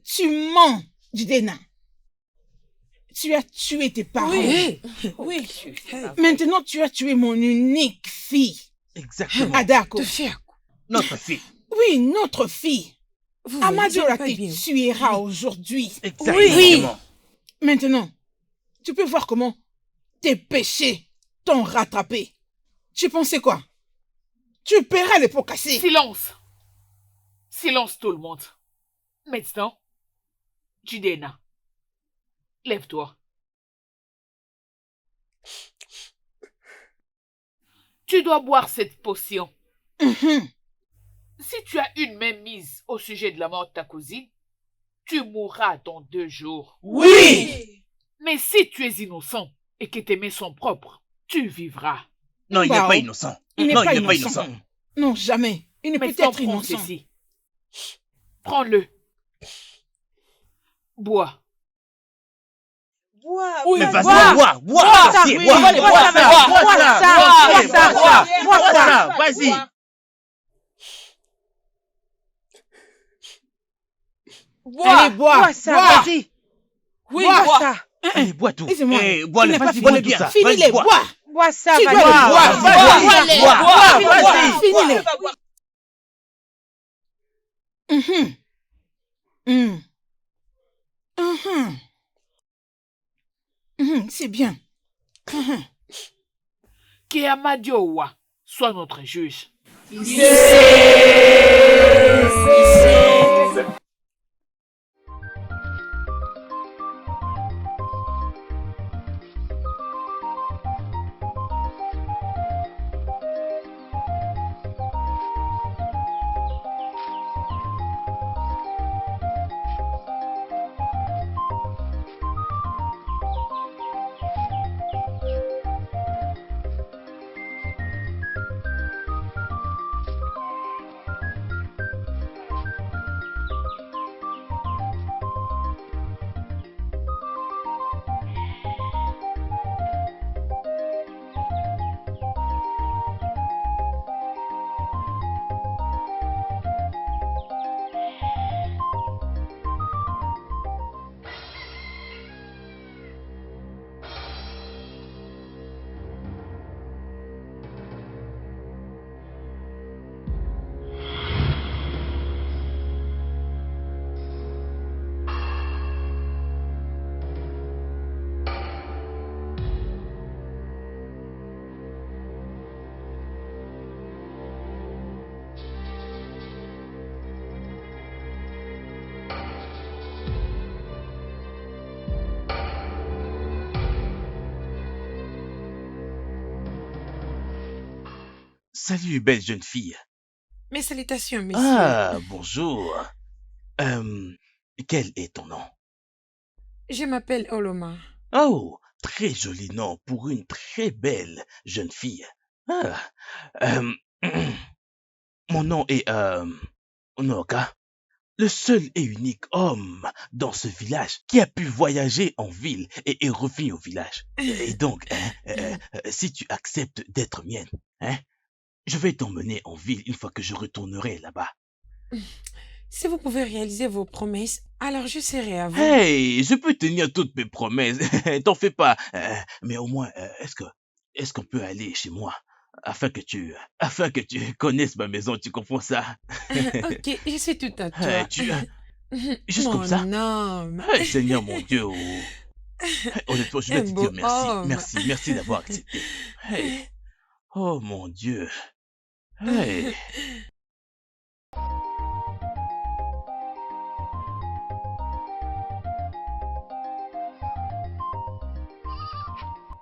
Tu mens, Jidena. Tu as tué tes parents. Oui. Maintenant, tu as tué mon unique fille, Exactement. Adako. Te faire quoi? Notre fille. Oui, notre fille. Vous voyez, Amadiola c'est pas bien. te tuera aujourd'hui. Exactement. Maintenant, tu peux voir comment tes péchés t'ont rattrapé. Tu pensais quoi? Tu paieras les pots cassés. Silence! Silence tout le monde. Maintenant, Jidena, lève-toi. Tu dois boire cette potion. Si tu as une même mise au sujet de la mort de ta cousine, tu mourras dans 2 jours. Oui! Mais si tu es innocent et que tes mains sont propres, tu vivras. Non, il n'est Wow. pas innocent. Il n'est Non, pas il n'est pas innocent. innocent. Non, jamais. Il ne peut Maintenant, être prends innocent. ceci. Prends-le. Bois. Oui, Mais vas-y, bois. bois, Bois, sorcier, oui, bois, bois, bois bois, ça, bois, bois bois, ça, bois, sorcier, bois, bois bois, ça, bois, bois ça, vas-y. Bois. Allez, bois. Bois ça, bois. vas-y. Oui, bois. bois. Ça. Allez, bois tout. Laissez-moi. Eh, bois Il le n'est pas vas-y, fini. bois le bien. Finis les bois. Bois ça, Tu dois vas-y. le boire. vas-y, Bois-les. bois, Bois. vas-y. Finis-les. C'est bien. Que Amadiowa sois notre juge. Salut, belle jeune fille. Mes salutations, messieurs. Ah, bonjour. Quel est ton nom? Je m'appelle Oloma. Oh, très joli nom pour une très belle jeune fille. Ah, euh, mon nom est Onoka, le seul et unique homme dans ce village qui a pu voyager en ville et est revenu au village. Et donc, si tu acceptes d'être mienne, je vais t'emmener en ville une fois que je retournerai là-bas. Si vous pouvez réaliser vos promesses, alors je serai à vous. Hey, je peux tenir toutes mes promesses, t'en fais pas. Mais au moins, est-ce qu'on peut aller chez moi afin que tu connaisses ma maison, tu comprends ça? Ok, je suis tout à toi. Juste comme ça? Non. Hey, Seigneur mon Dieu. Honnêtement, je vais te dire merci. Homme. Merci d'avoir accepté. Hey. Oh mon Dieu. Hey.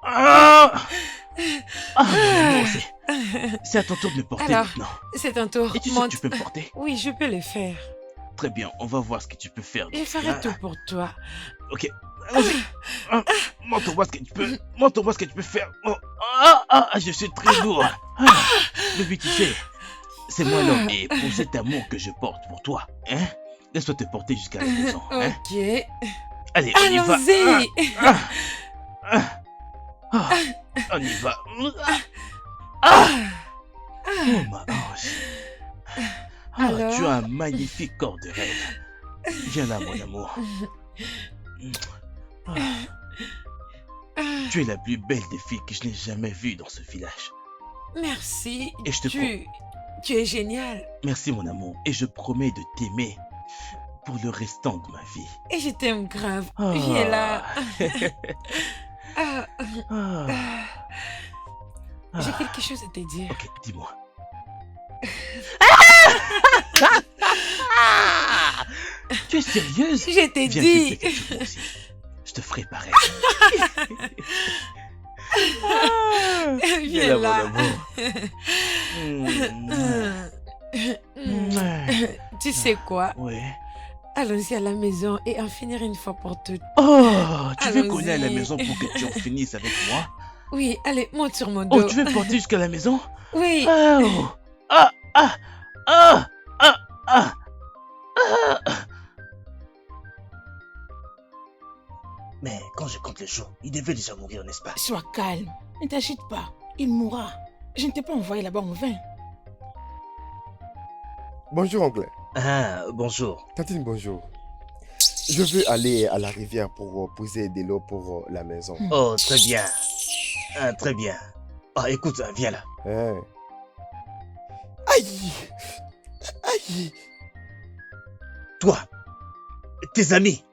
Ah, mon amour, c'est à ton tour de me porter Alors, maintenant. c'est un tour. Et tu sais que tu peux me porter? Oui, je peux le faire. Très bien, on va voir ce que tu peux faire. Je ferai tout pour toi. Ok, allons-y. Montre-moi ce que tu peux faire. Oh, je suis très lourd. Bébé, tu sais, c'est moi l'homme et pour cet amour que je porte pour toi, laisse-moi te porter jusqu'à la maison. Ok. Allez, on y va. Allons-y. On y va. Oh ma ange. Alors? Tu as un magnifique corps de rêve. Viens là, mon amour. Tu es la plus belle des filles que je n'ai jamais vues dans ce village. Merci. Et je te Tu es génial. Merci, mon amour. Et je promets de t'aimer pour le restant de ma vie. Et je t'aime grave. Viens là. J'ai quelque chose à te dire. Ok, dis-moi. Tu es sérieuse? Je t'ai Viens, dit. je te fais quelque chose aussi. Je te ferai pareil. Viens là. Mon amour. Tu sais quoi? Ouais. Allons-y à la maison et en finir une fois pour toutes. Oh, tu veux qu'on Allons-y. aille à la maison pour que tu en finisses avec moi? Oui, allez, monte sur mon dos. Oh, tu veux me porter jusqu'à la maison? Oui. Oh. Mais quand je compte les jours, il devait déjà mourir, n'est-ce pas? Sois calme. Ne t'agite pas. Il mourra. Je ne t'ai pas envoyé là-bas en vain. Bonjour, oncle. Ah, bonjour. Tantine, bonjour. Je veux aller à la rivière pour poser de l'eau pour la maison. Oh, très bien. Ah, très bien. Ah, écoute, viens là. Hein. Aïe! Aïe! Toi, tes amis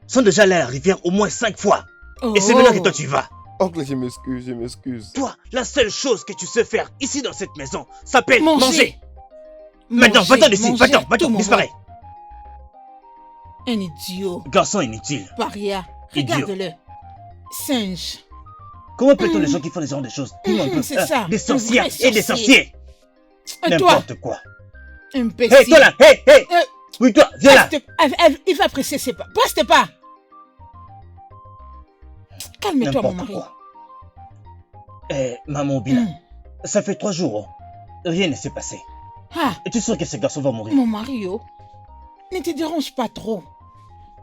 sont déjà allés à la rivière au moins 5 fois. Oh. Et c'est maintenant que toi tu vas. Oncle, je m'excuse, je m'excuse. Toi, la seule chose que tu sais faire ici dans cette maison s'appelle Manger. manger. Maintenant, va-t'en d'ici, Manger va-t'en, tout moment. disparais. Un idiot. Garçon inutile. Paria. Idiot. Regarde-le. Singe. Comment appelle-t-on les gens qui font ce genre de choses? Dis-moi un peu. C'est ça, Des un sorcières vrai et des sorcier. sorciers. Et toi, N'importe quoi. imbécile. Hé, toi là, hé, hé. Euh, Oui, toi, viens là. Il va presser ses pas. Presse pas. Calme-toi, mon N'importe mari. quoi. Maman Bila, Hmm. ça fait 3 jours. Rien ne s'est passé. Ah, Et tu sais que ce garçon va mourir. mon mari, oh, ne te dérange pas trop.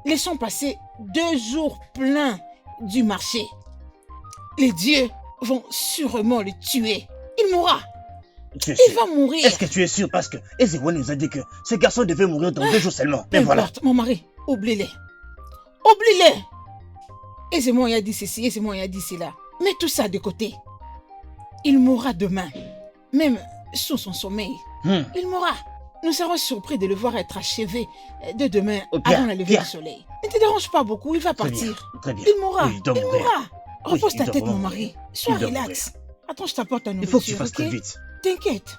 Laissons passer 2 jours pleins du marché. Les dieux vont sûrement le tuer. Il mourra. Tu es Il sûr? va mourir. Est-ce que tu es sûr? Parce que Ezewan nous a dit que ce garçon devait mourir dans 2 jours seulement. Peu Mais voilà. importe, mon mari, oublie-les. Oublie-les. Et c'est moi qui a dit ceci, et c'est moi qui a dit cela. Mets tout ça de côté. Il mourra demain. Même sous son sommeil. Il mourra. Nous serons surpris de le voir être achevé de demain Oh, bien, avant la levée bien. du soleil. Ne te dérange pas beaucoup, il va Très bien, partir. très bien. Il mourra. Oui, il doit il mourir. mourra. Oui, Repose il ta doit tête, mon vraiment mari. mourir. Sois Il doit relax. Attends, je t'apporte ta Il nourriture. faut que tu fasses ok? très vite. T'inquiète.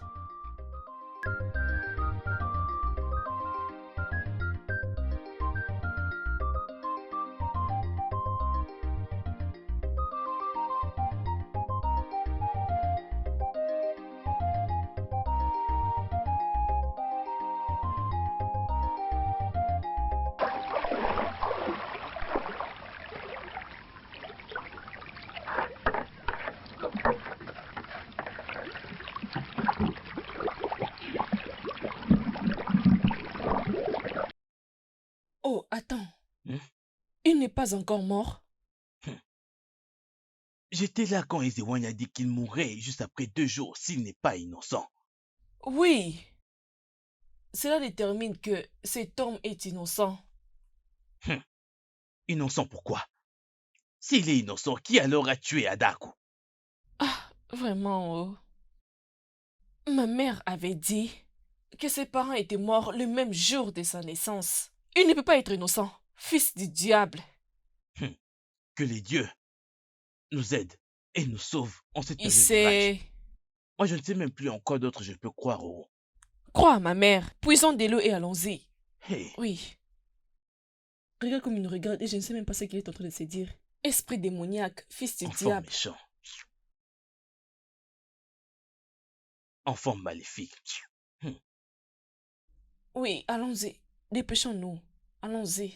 Oh, attends. Hmm? Il n'est pas encore mort. J'étais là quand Ezewan a dit qu'il mourrait juste après 2 jours s'il n'est pas innocent. Oui. Cela détermine que cet homme est innocent. Innocent pourquoi? S'il est innocent, qui alors a tué Adaku? Ah, vraiment, oh. Ma mère avait dit que ses parents étaient morts le même jour de sa naissance. Il ne peut pas être innocent, fils du diable. Que les dieux nous aident et nous sauvent en cette Il période de sait... vache. Moi, je ne sais même plus en quoi d'autre je peux croire. Oh. Crois à ma mère, puisons de l'eau et allons-y. Hey, Oui. Regarde comme il nous regarde et je ne sais même pas ce qu'il est en train de se dire. Esprit démoniaque, fils du enfant diable. méchant. Enfant maléfique. Oui, allons-y. Dépêchons-nous. Allons-y.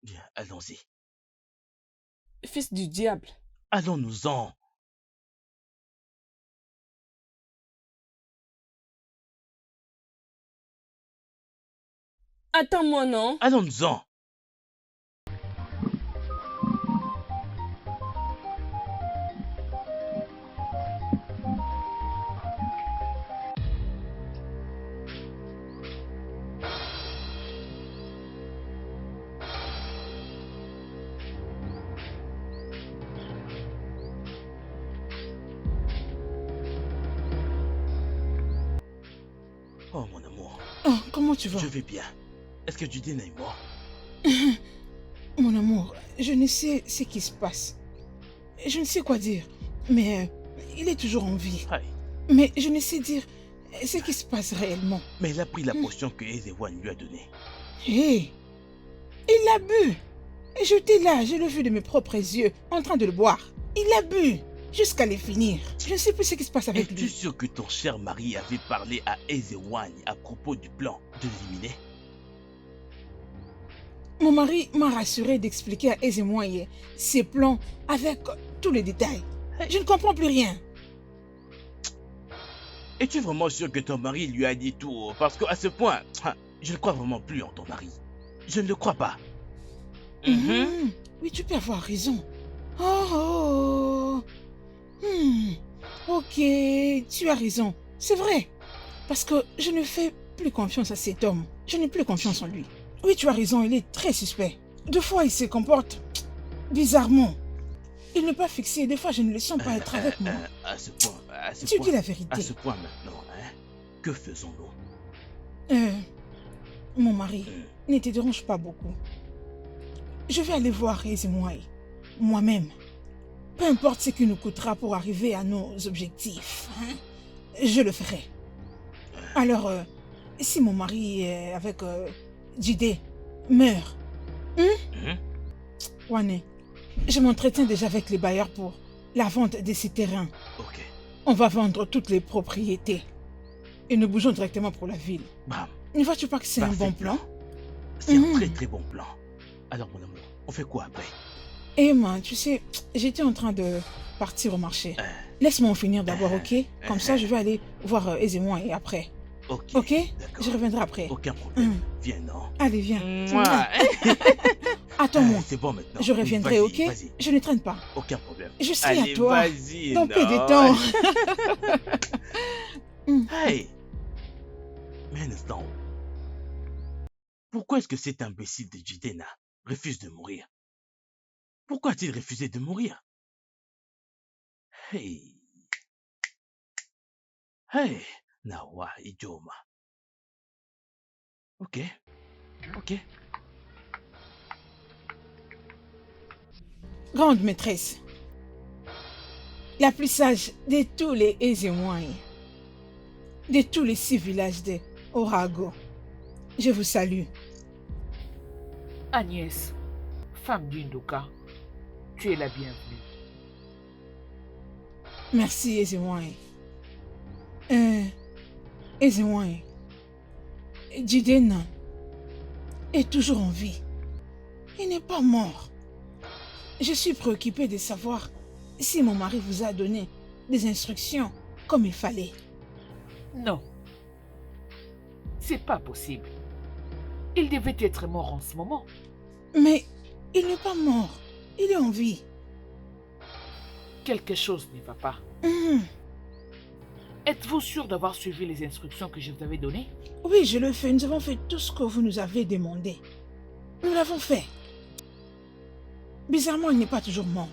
Bien, allons-y. Fils du diable. Allons-nous-en. Attends-moi, non? Allons-nous-en. Oh mon amour, Oh, comment tu vas? je vais bien. Est-ce que Judine est mort? Mon amour, je ne sais ce qui se passe. Je ne sais quoi dire, mais il est toujours en vie. Aïe. Mais je ne sais dire ce qui se passe réellement. Mais il a pris la potion que Ezewan lui a donnée. Hé, il l'a bu. Et j'étais là, je l'ai vu de mes propres yeux, en train de le boire. Il l'a bu, jusqu'à le finir. Je ne sais plus ce qui se passe avec Es-tu lui. sûr que ton cher mari avait parlé à Ezewan à propos du plan de l'éliminer? Mon mari m'a rassuré d'expliquer à Ezemoye ses plans avec tous les détails. Je ne comprends plus rien. Es-tu vraiment sûr que ton mari lui a dit tout? Parce qu'à ce point, je ne crois vraiment plus en ton mari. Je ne le crois pas. Oui, tu peux avoir raison. Oh. Ok, tu as raison. C'est vrai. Parce que je ne fais plus confiance à cet homme. Je n'ai plus confiance en lui. Oui, tu as raison, il est très suspect. Des fois, il se comporte bizarrement. Il n'est pas fixé, des fois, je ne le sens pas être avec moi. À ce point, Tu dis la à vérité. ce point maintenant, hein? Que faisons-nous? Mon mari, ne te dérange pas beaucoup. Je vais aller voir Ezemoye. moi-même. Peu importe ce qui nous coûtera pour arriver à nos objectifs, hein, je le ferai. Alors, si mon mari avec Jide meurt, Wane, je m'entretiens déjà avec les bailleurs pour la vente de ces terrains. Ok. On va vendre toutes les propriétés et nous bougeons directement pour la ville. Bam. Ne vois-tu pas que c'est un Parfait bon plan? C'est un très très bon plan. Alors mon amour, on fait quoi après? Eh man, tu sais, j'étais en train de partir au marché. Laisse-moi en finir d'abord, ok? Comme ça, je vais aller voir Ezemoi et après. Ok. Ok? D'accord. Je reviendrai après. Aucun problème. Viens, non? Allez, viens. Mouah. Attends-moi. C'est bon maintenant. Je Oui, reviendrai, vas-y, ok? Vas-y. Je ne traîne pas. Aucun problème. Je suis Allez, à toi. vas-y. Dans peu non. de temps. Hey! Mais un instant. Pourquoi est-ce que cet imbécile de Jidena refuse de mourir? Pourquoi a-t-il refusé de mourir? Hey! Hey! Nawa Ijoma. Ok. Ok. Grande maîtresse, la plus sage de tous les Ezemoi, de tous les 6 villages de Orago, je vous salue. Agnès, femme d'Indoka, tu es la bienvenue. Merci, Ezemoi. Ezemoi, Jidena est toujours en vie. Il n'est pas mort. Je suis préoccupée de savoir si mon mari vous a donné des instructions comme il fallait. Non. C'est pas possible. Il devait être mort en ce moment. Mais il n'est pas mort. Il est en vie. Quelque chose ne va pas. Êtes-vous sûr d'avoir suivi les instructions que je vous avais données? Oui, je le fais. Nous avons fait tout ce que vous nous avez demandé. Nous l'avons fait. Bizarrement, il n'est pas toujours mort.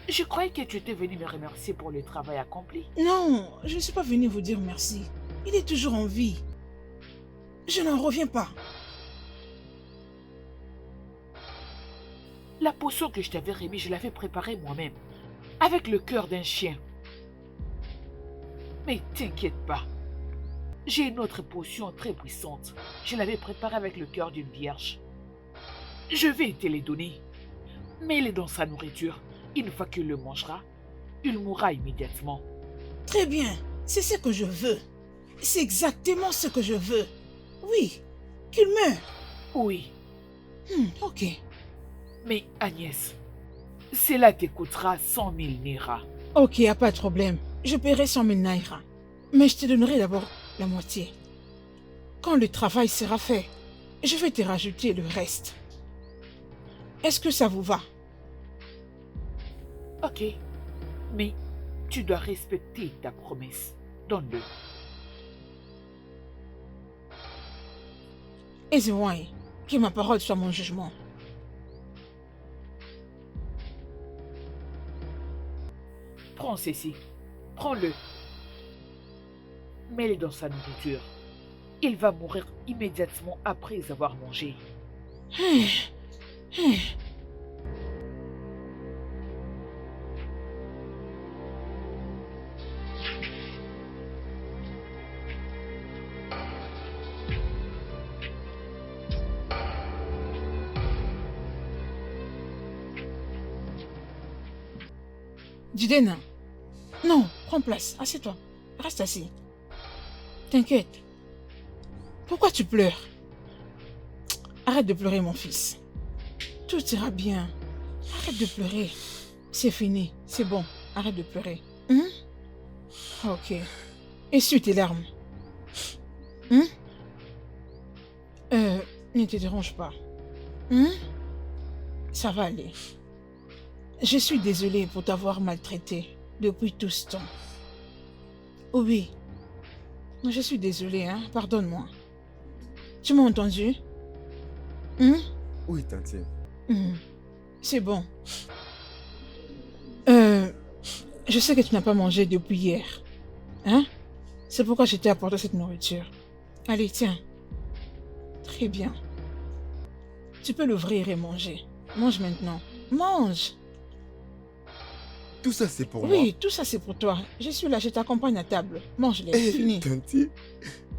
Je croyais que tu étais venu me remercier pour le travail accompli. Non, je ne suis pas venue vous dire merci. Il est toujours en vie. Je n'en reviens pas. La potion que je t'avais remise, je l'avais préparée moi-même, avec le cœur d'un chien. Mais t'inquiète pas. J'ai une autre potion très puissante. Je l'avais préparée avec le cœur d'une vierge. Je vais te les donner. Mets-les dans sa nourriture. Une fois qu'il le mangera, il mourra immédiatement. Très bien. C'est ce que je veux. C'est exactement ce que je veux. Oui, qu'il meure. Oui, Ok. mais Agnès, cela te coûtera 100 000 Naira. Ok, y a pas de problème. Je paierai 100 000 Naira. Mais je te donnerai d'abord la moitié. Quand le travail sera fait, je vais te rajouter le reste. Est-ce que ça vous va? Ok, mais tu dois respecter ta promesse. Donne-le. Ezemoi, que ma parole soit mon jugement. Prends ceci. Prends-le. Mets-le dans sa nourriture. Il va mourir immédiatement après avoir mangé. Jidena. Non, prends place. Assieds-toi. Reste assis. T'inquiète. Pourquoi tu pleures? Arrête de pleurer, mon fils. Tout ira bien. Arrête de pleurer. C'est fini. C'est bon. Arrête de pleurer. Ok. Essuie tes larmes. Ne te dérange pas. Ça va aller. Je suis désolée pour t'avoir maltraité depuis tout ce temps. Oui. Je suis désolée, hein. Pardonne-moi. Tu m'as entendu? Oui, tantine. C'est bon. Je sais que tu n'as pas mangé depuis hier. Hein? C'est pourquoi je t'ai apporté cette nourriture. Allez, tiens. Très bien. Tu peux l'ouvrir et manger. Mange maintenant. Mange. Tout ça, c'est pour moi. Oui, tout ça c'est pour toi. Je suis là, je t'accompagne à table. Mange-les, Eh, fini. Tanti,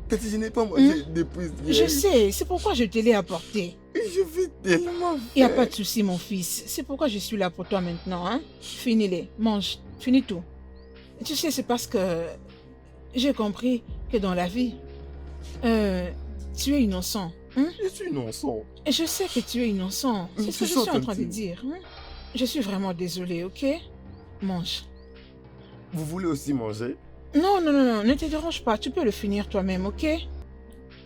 je n'ai pas mangé depuis hier. Je sais, c'est pourquoi je te l'ai apporté. Je vais tellement Il n'y a faim. pas de souci, mon fils. C'est pourquoi je suis là pour toi maintenant. Hein? Finis-les, mange, finis tout. Tu sais, c'est parce que j'ai compris que dans la vie, tu es innocent. Hein? Je suis innocent. Et je sais que tu es innocent. C'est Mais ce que c'est je ça, suis en train de Tanti. dire. Hein? Je suis vraiment désolée, ok? Mange. Vous voulez aussi manger? Non, non, non, non, ne te dérange pas. Tu peux le finir toi-même, ok?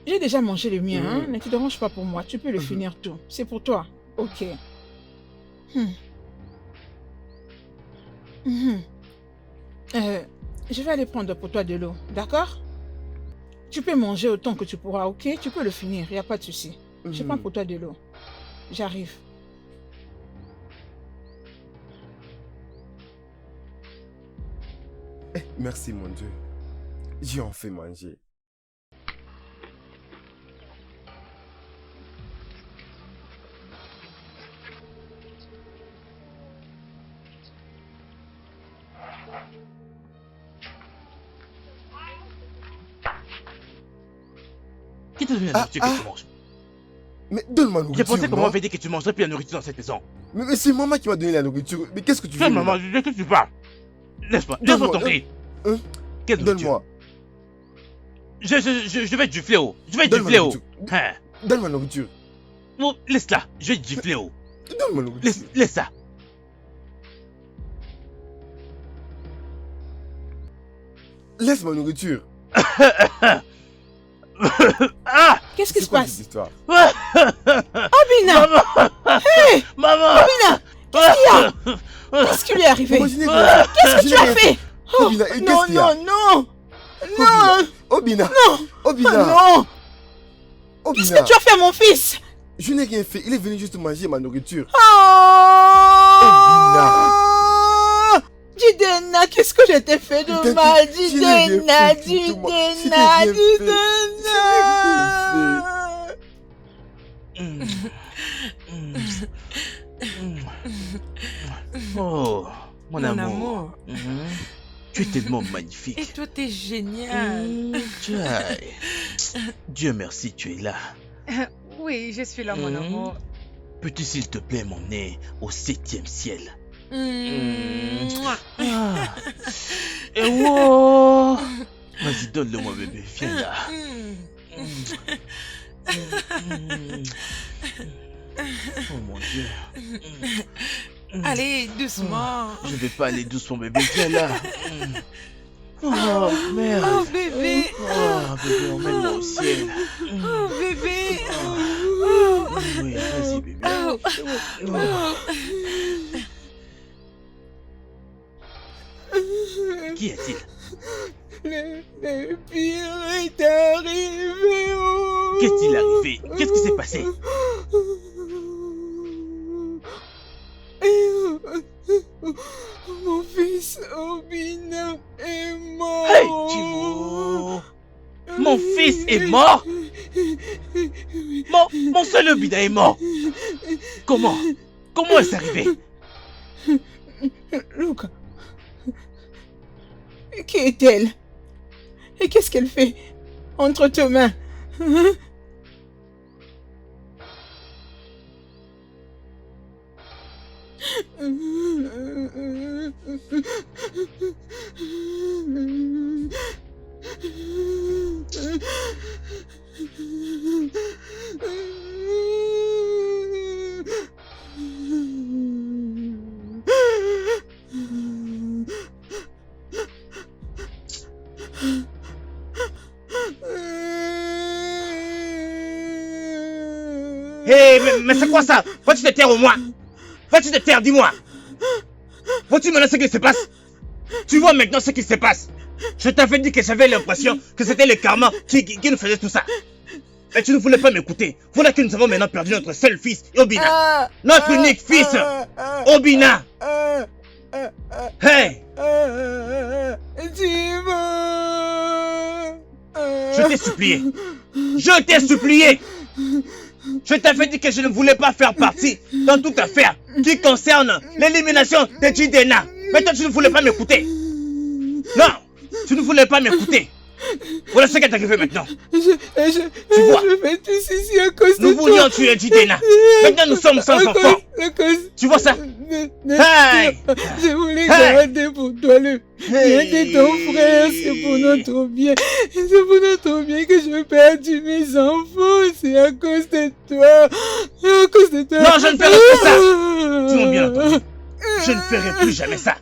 J'ai déjà mangé le mien, hein? Ne te dérange pas pour moi. Tu peux le finir tout. C'est pour toi. Ok. Je vais aller prendre pour toi de l'eau, d'accord? Tu peux manger autant que tu pourras, ok? Tu peux le finir, il n'y a pas de souci. Je prends pour toi de l'eau. J'arrive. Merci, mon Dieu. J'ai enfin mangé. Qui t'a donné la nourriture que tu manges? Mais donne-moi la J'ai nourriture. pensé que non? maman avait dit que tu mangerais plus la nourriture dans cette maison. Mais c'est maman qui m'a donné la nourriture. Mais qu'est-ce que tu veux? Quelle maman? De qui tu parles? Laisse-moi ton cri. Quelle nourriture? Donne-moi. Je vais te gifler, oh. Je vais te Donne-moi gifler, la oh. nourriture. Hein. Donne-moi la nourriture. Oh, laisse-la. Je vais te gifler, oh. Donne-moi la nourriture. Laisse ça. Laisse ma nourriture. Ah! Qu'est-ce qui se quoi passe? cette histoire? Obina! Maman! Hey! Maman! Obina! Qu'est-ce qu'il y a? Qu'est-ce qui lui est arrivé? Maman, je n'ai rien fait. Qu'est-ce que Je tu n'ai as rien fait? Oh, Obina, et non, qu'est-ce qu'il y a? non, non! Non! Obina. Non! Obina. Non! Obina. Qu'est-ce que tu as fait à mon fils? Je n'ai rien fait. Il est venu juste manger ma nourriture. Oh! Jidena, qu'est-ce que je t'ai fait de mal? Jidena, Jidena, Jidena! Oh, mon amour. amour. Tu es tellement magnifique. Et toi, t'es génial. Jai. Dieu merci, tu es là. Oui, je suis là, mon amour. Peux-tu s'il te plaît m'emmener au 7e ciel? Mouah. Ah. Et wow. Vas-y, donne-le-moi, bébé. Viens là. Oh mon Dieu. Allez, doucement. Je vais pas aller doucement, bébé. Viens là. Oh, merde. Oh, bébé. Oh, bébé, emmène-moi au ciel. Oh, bébé. Oui, vas-y, bébé. Oh. Qu'y a-t-il? Le pire est arrivé. Oh. Qu'est-il arrivé? Qu'est-ce qui s'est passé? Mon fils Obina est mort. Hey, Timo! Mon fils est mort? Mon seul Obina est mort? Comment? Comment est-ce arrivé? Luca. Qui est-elle? Et qu'est-ce qu'elle fait entre tes mains? Hé, mais c'est quoi ça? Vas-tu te taire au moins? Vas-tu te taire, dis-moi? Vois-tu maintenant ce qui se passe? Tu vois maintenant ce qui se passe? Je t'avais dit que j'avais l'impression que c'était le karma qui nous faisait tout ça. Mais tu ne voulais pas m'écouter. Voilà que nous avons maintenant perdu notre seul fils, Obina. Notre unique fils, Obina. Hey! Je t'ai supplié. Je t'ai supplié. Je t'avais dit que je ne voulais pas faire partie dans toute affaire qui concerne l'élimination de Jidena. Mais toi, tu ne voulais pas m'écouter. Non, tu ne voulais pas m'écouter. Voilà ce qui est arrivé maintenant. Tu vois, Je fais tout ceci à cause de nous toi. voulions tuer Jidena. Maintenant, nous sommes sans enfants. Tu vois ça? Hey! Je voulais Hey! garder pour toi le bien de ton frère. C'est pour notre bien. C'est pour notre bien que je perdu mes enfants. C'est à cause de toi. C'est à cause de toi. Non, je ne ferai plus ça. Tu m'as bien entendu. Je ne ferai plus jamais ça.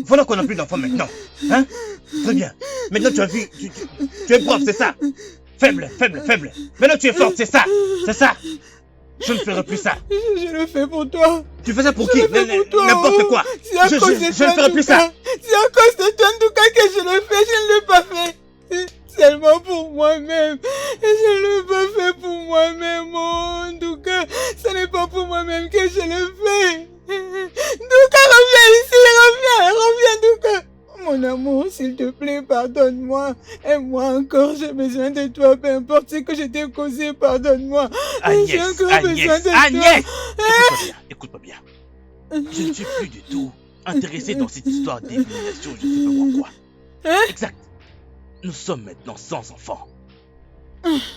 Voilà qu'on n'a plus d'enfants maintenant. Hein? Très bien. Maintenant tu as vu, tu es prof, c'est ça? Faible, faible, faible. Maintenant tu es forte, c'est ça? C'est ça? Je ne ferai plus ça. Je le fais pour toi. Tu fais ça pour Je qui? le fais pour toi. N'importe quoi. C'est à Je cause de ne toi, ferai plus ça. C'est à cause de toi, en tout cas, que je le fais. Je ne l'ai pas fait. C'est seulement pour moi-même. Et je ne l'ai pas fait pour moi-même. Oh, en tout cas, ce n'est pas pour moi-même que je le fais. Douka, reviens ici. Reviens, Douka. Mon amour, s'il te plaît, pardonne-moi. Aime-moi encore, j'ai besoin de toi. Peu importe ce que je t'ai causé, pardonne-moi. J'ai encore besoin de toi. Agnès, écoute-moi bien. Je ne suis plus du tout intéressé dans cette histoire d'élimination, je ne sais pas moi quoi. Hein? Exact. Nous sommes maintenant sans enfants.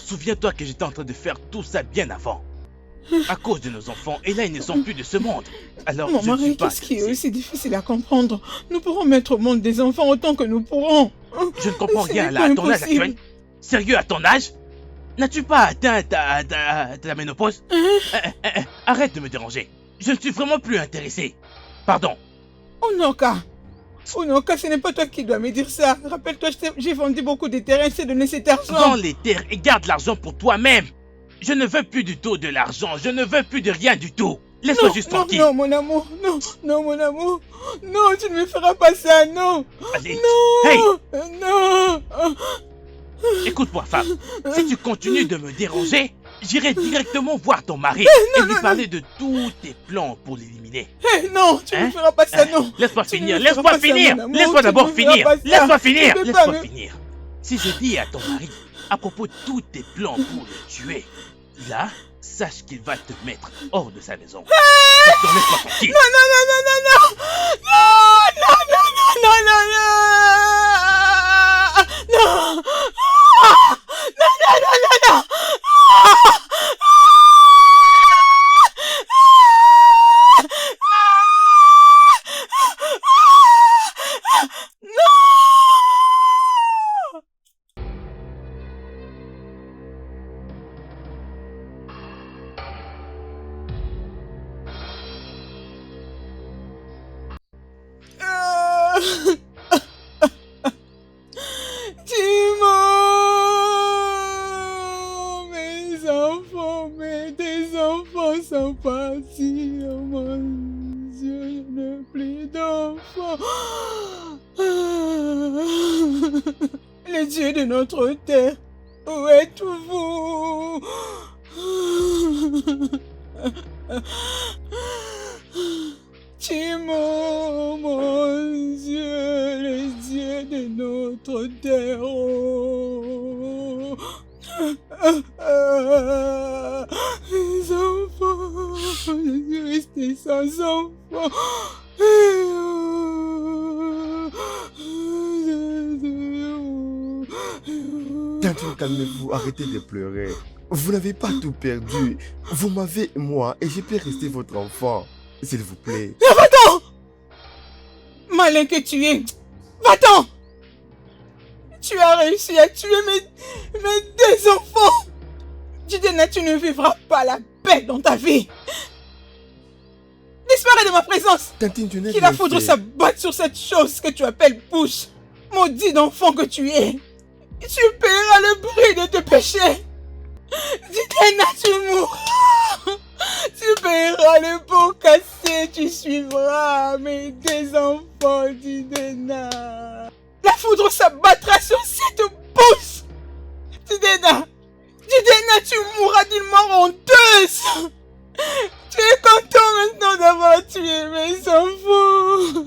Souviens-toi que j'étais en train de faire tout ça bien avant. À cause de nos enfants, et là ils ne sont plus de ce monde. Alors Mon je ne suis mari, pas qu'est-ce qui est intéressé. aussi difficile à comprendre? Nous pourrons mettre au monde des enfants autant que nous pourrons. Je ne comprends Ce rien n'est là, pas à ton âge impossible. actuel. Sérieux, à ton âge? N'as-tu pas atteint ta ménopause? Arrête de me déranger. Je ne suis vraiment plus intéressé. Pardon. Onoka, ce n'est pas toi qui dois me dire ça. Rappelle-toi, j'ai vendu beaucoup de terrains, c'est donné cet argent. Vends les terres et garde l'argent pour toi-même. Je ne veux plus du tout de l'argent. Je ne veux plus de rien du tout. Laisse-moi juste tranquille. Non, mon amour. Non, mon amour. Non, tu ne me feras pas ça, non. Allez. Non. Hey, Non. écoute-moi, femme. Si tu continues de me déranger, j'irai directement voir ton mari et lui parler de tous tes plans pour l'éliminer. Hey, non, tu ne me feras pas ça, non. Laisse-moi Tu ne finir, me feras laisse-moi pas ça, finir. mon amour, Laisse-moi tu d'abord ne me feras finir. pas ça. Laisse-moi finir. Tu peux Laisse-moi pas me- finir. Si je dis à ton mari à propos de tous tes plans pour le tuer, là, sache qu'il va te mettre hors de sa maison. Donc laisse-moi tranquille. Timo, tes enfants sont partis. Oh mon Dieu, je n'ai plus d'enfants. Le Dieu de notre terre, où êtes-vous? Timo, mon Dieu, le Dieu de notre terre. Oh. Les enfants, je suis resté sans enfants. Tantine, calmez-vous, arrêtez de pleurer. Vous n'avez pas tout perdu. Vous m'avez, moi, et je peux rester votre enfant. S'il vous plaît. Va-t'en! Malin que tu es. Va-t'en! Tu as réussi à tuer mes deux enfants. Jidena, tu ne vivras pas la paix dans ta vie. Disparais de ma présence. Tantine, tu n'es Qu'il la foudre s'abatte sur cette chose que tu appelles bouche. Maudit d'enfant que tu es. Tu paieras le prix de tes péchés. Jidena, tu mourras. Tu paieras le pot cassé. Tu suivras mes deux enfants, Jidena. La foudre s'abattra sur cette bouche. Jidena, tu mourras d'une mort honteuse. Tu es content maintenant d'avoir tué mes enfants.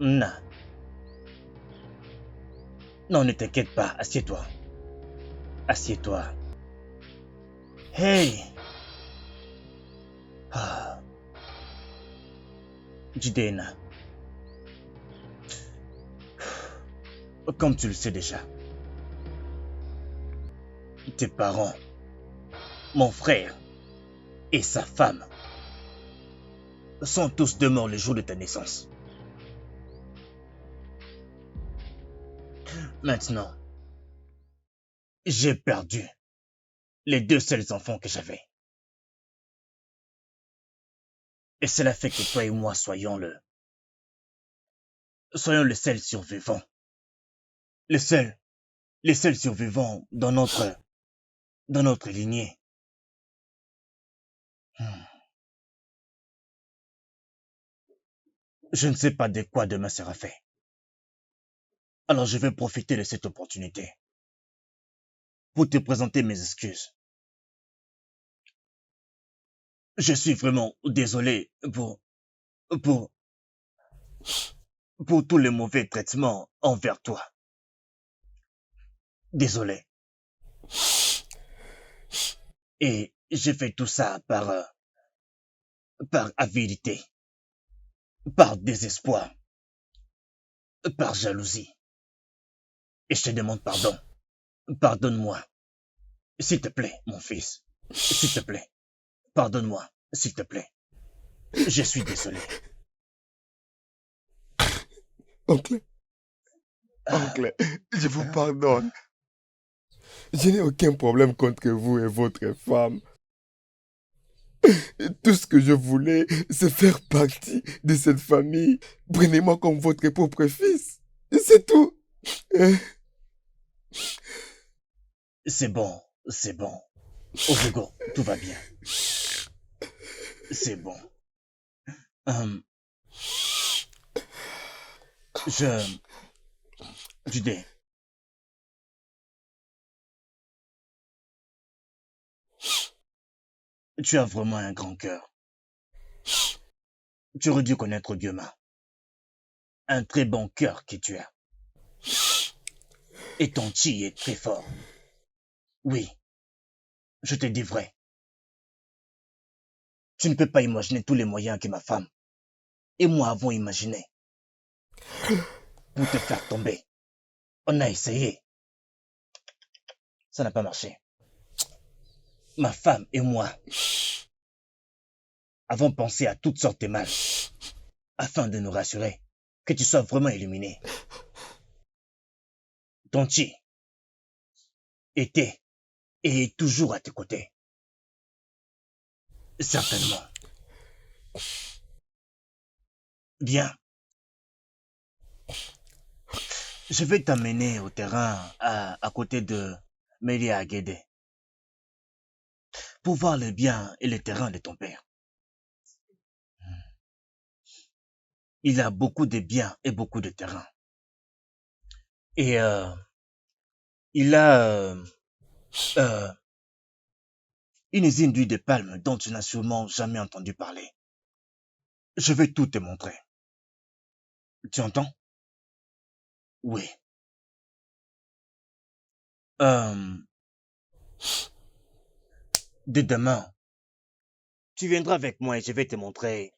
Non. Non, ne t'inquiète pas. Assieds-toi. Assieds-toi. Hey! Ah. Jidena. Comme tu le sais déjà, tes parents, mon frère et sa femme sont tous deux morts le jour de ta naissance. Maintenant, j'ai perdu les deux seuls enfants que j'avais. Et cela fait que toi et moi soyons le seul survivant. Les seuls survivants dans notre lignée. Je ne sais pas de quoi demain sera fait. Alors je vais profiter de cette opportunité pour te présenter mes excuses. Je suis vraiment désolé pour tous les mauvais traitements envers toi. Désolé. Et j'ai fait tout ça par avidité, par désespoir, par jalousie. Et je te demande pardon. Pardonne-moi. S'il te plaît, mon fils. S'il te plaît. Pardonne-moi, s'il te plaît. Je suis désolé. Oncle, je vous pardonne. Je n'ai aucun problème contre vous et votre femme. Tout ce que je voulais, c'est faire partie de cette famille. Prenez-moi comme votre propre fils. C'est tout. C'est bon. Ovugo, tout va bien. C'est bon. Judée. Tu as vraiment un grand cœur. Tu aurais dû connaître Gueuma. Un très bon cœur que tu as. Et ton chi est très fort. Oui, je te dis vrai. Tu ne peux pas imaginer tous les moyens que ma femme et moi avons imaginés pour te faire tomber. On a essayé. Ça n'a pas marché. Ma femme et moi avons pensé à toutes sortes de mal afin de nous rassurer que tu sois vraiment illuminé. Ton chi était et est toujours à tes côtés. Certainement. Bien. Je vais t'amener au terrain à côté de Melia Agede pour voir les biens et les terrains de ton père. Il a beaucoup de biens et beaucoup de terrains. Et il a une usine d'huile de palme dont tu n'as sûrement jamais entendu parler. Je vais tout te montrer. Tu entends? Oui. Dès demain, tu viendras avec moi et je vais te montrer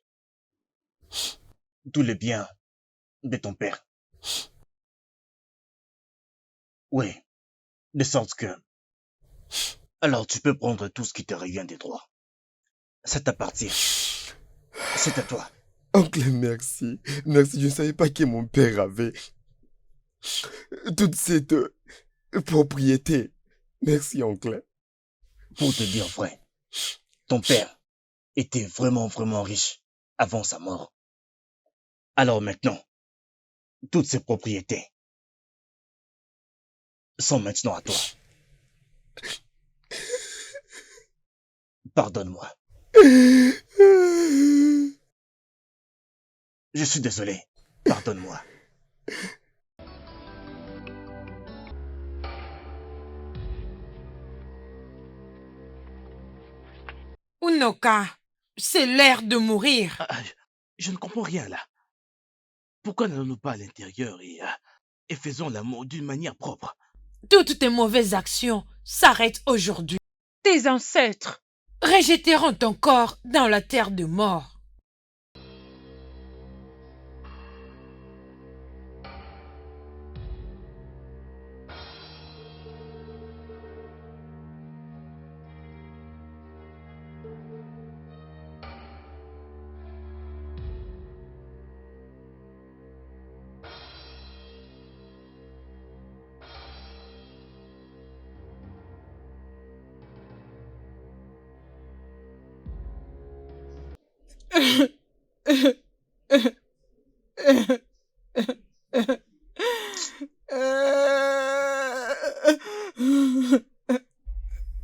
tous les biens de ton père. Oui, de sorte que... Alors tu peux prendre tout ce qui te revient des droits. Ça t'appartient. C'est à toi. Oncle, merci. Merci, je ne savais pas que mon père avait toute cette propriété. Merci, oncle. Pour te dire vrai, ton père était vraiment riche avant sa mort. Alors maintenant, toutes ces propriétés sont maintenant à toi. Pardonne-moi. Je suis désolé. Pardonne-moi. Unoka, c'est l'heure de mourir. Je ne comprends rien là. Pourquoi n'allons-nous pas à l'intérieur et faisons l'amour d'une manière propre? Toutes tes mauvaises actions s'arrêtent aujourd'hui. Tes ancêtres. Rejetteront ton corps dans la terre de mort.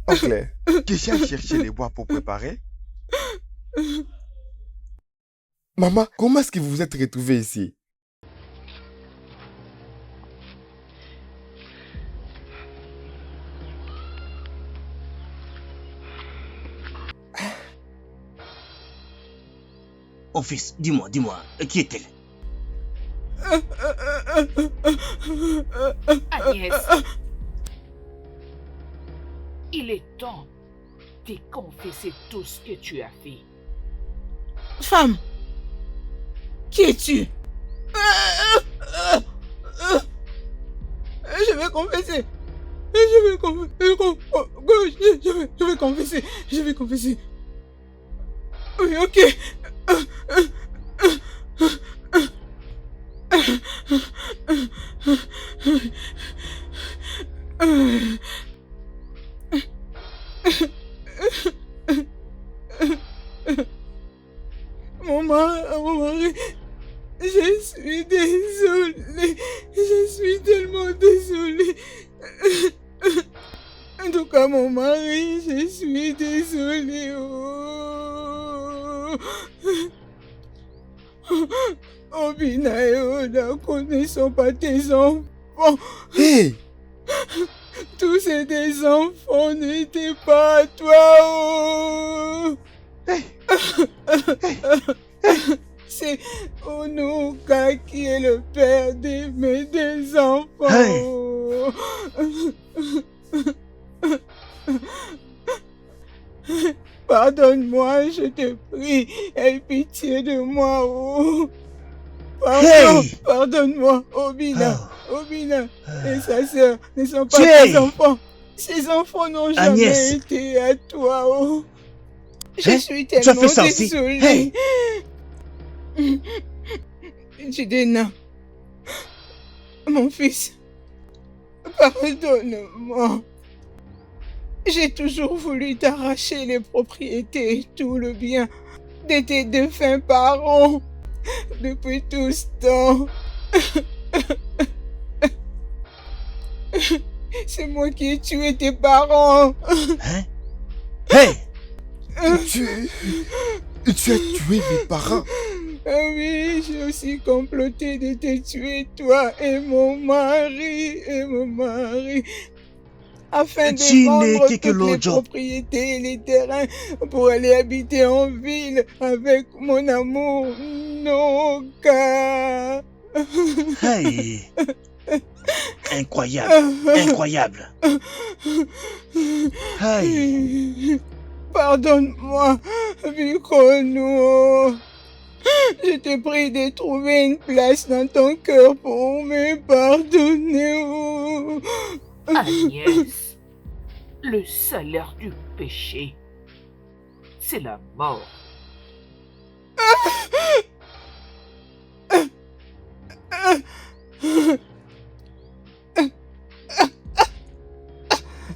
Oncle, Kesha a cherché les bois pour préparer. Maman, comment est-ce que vous vous êtes retrouvés ici? Oh fils, dis-moi, qui est-elle? Agnès, il est temps de confesser tout ce que tu as fait. Femme, qui es-tu? Je vais confesser. Je vais confesser. Je vais confesser. Oui, ok. Mon mari, je suis désolée. Je suis tellement désolée. En tout cas, mon mari, je suis désolée. Obina et Oda ne sont pas tes enfants. Hey! Tous ces des enfants n'étaient pas à toi. Oh. C'est Onuka qui est le père de mes deux enfants. Hey. Pardonne-moi, je te prie. Aie pitié de moi. Oh. Hey. Pardonne-moi, Obina. Oh. Obina et sa sœur ne sont pas Jay. tes enfants. Ces enfants n'ont jamais Agnès. été à toi. Oh. Je Hein? suis Tu as tellement fait ça aussi? désolée. Jidena, mon fils, pardonne-moi. J'ai toujours voulu t'arracher les propriétés et tout le bien de tes défunts parents depuis tout ce temps. C'est moi qui ai tué tes parents. Hein? Hey! Tu as tué mes parents. Ah oui, j'ai aussi comploté de te tuer, toi et mon mari, afin Tu de vendre n'étais que toutes les l'autre. propriétés et les terrains pour aller habiter en ville avec mon amour Noka. Hey! Incroyable. Hey! Pardonne-moi, Vikono. Je te prie de trouver une place dans ton cœur pour me pardonner. Agnès, le salaire du péché, c'est la mort.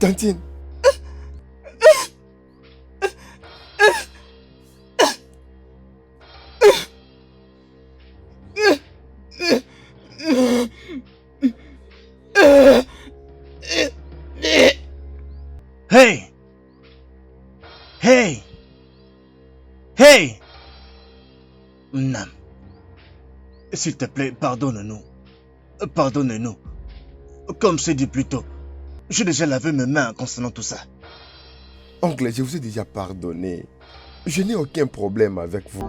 Tantine. Hey! Hey! Hey! Nam. S'il te plaît, pardonne-nous. Pardonne-nous. Comme c'est dit plus tôt, j'ai déjà lavé mes mains concernant tout ça. Oncle, je vous ai déjà pardonné. Je n'ai aucun problème avec vous.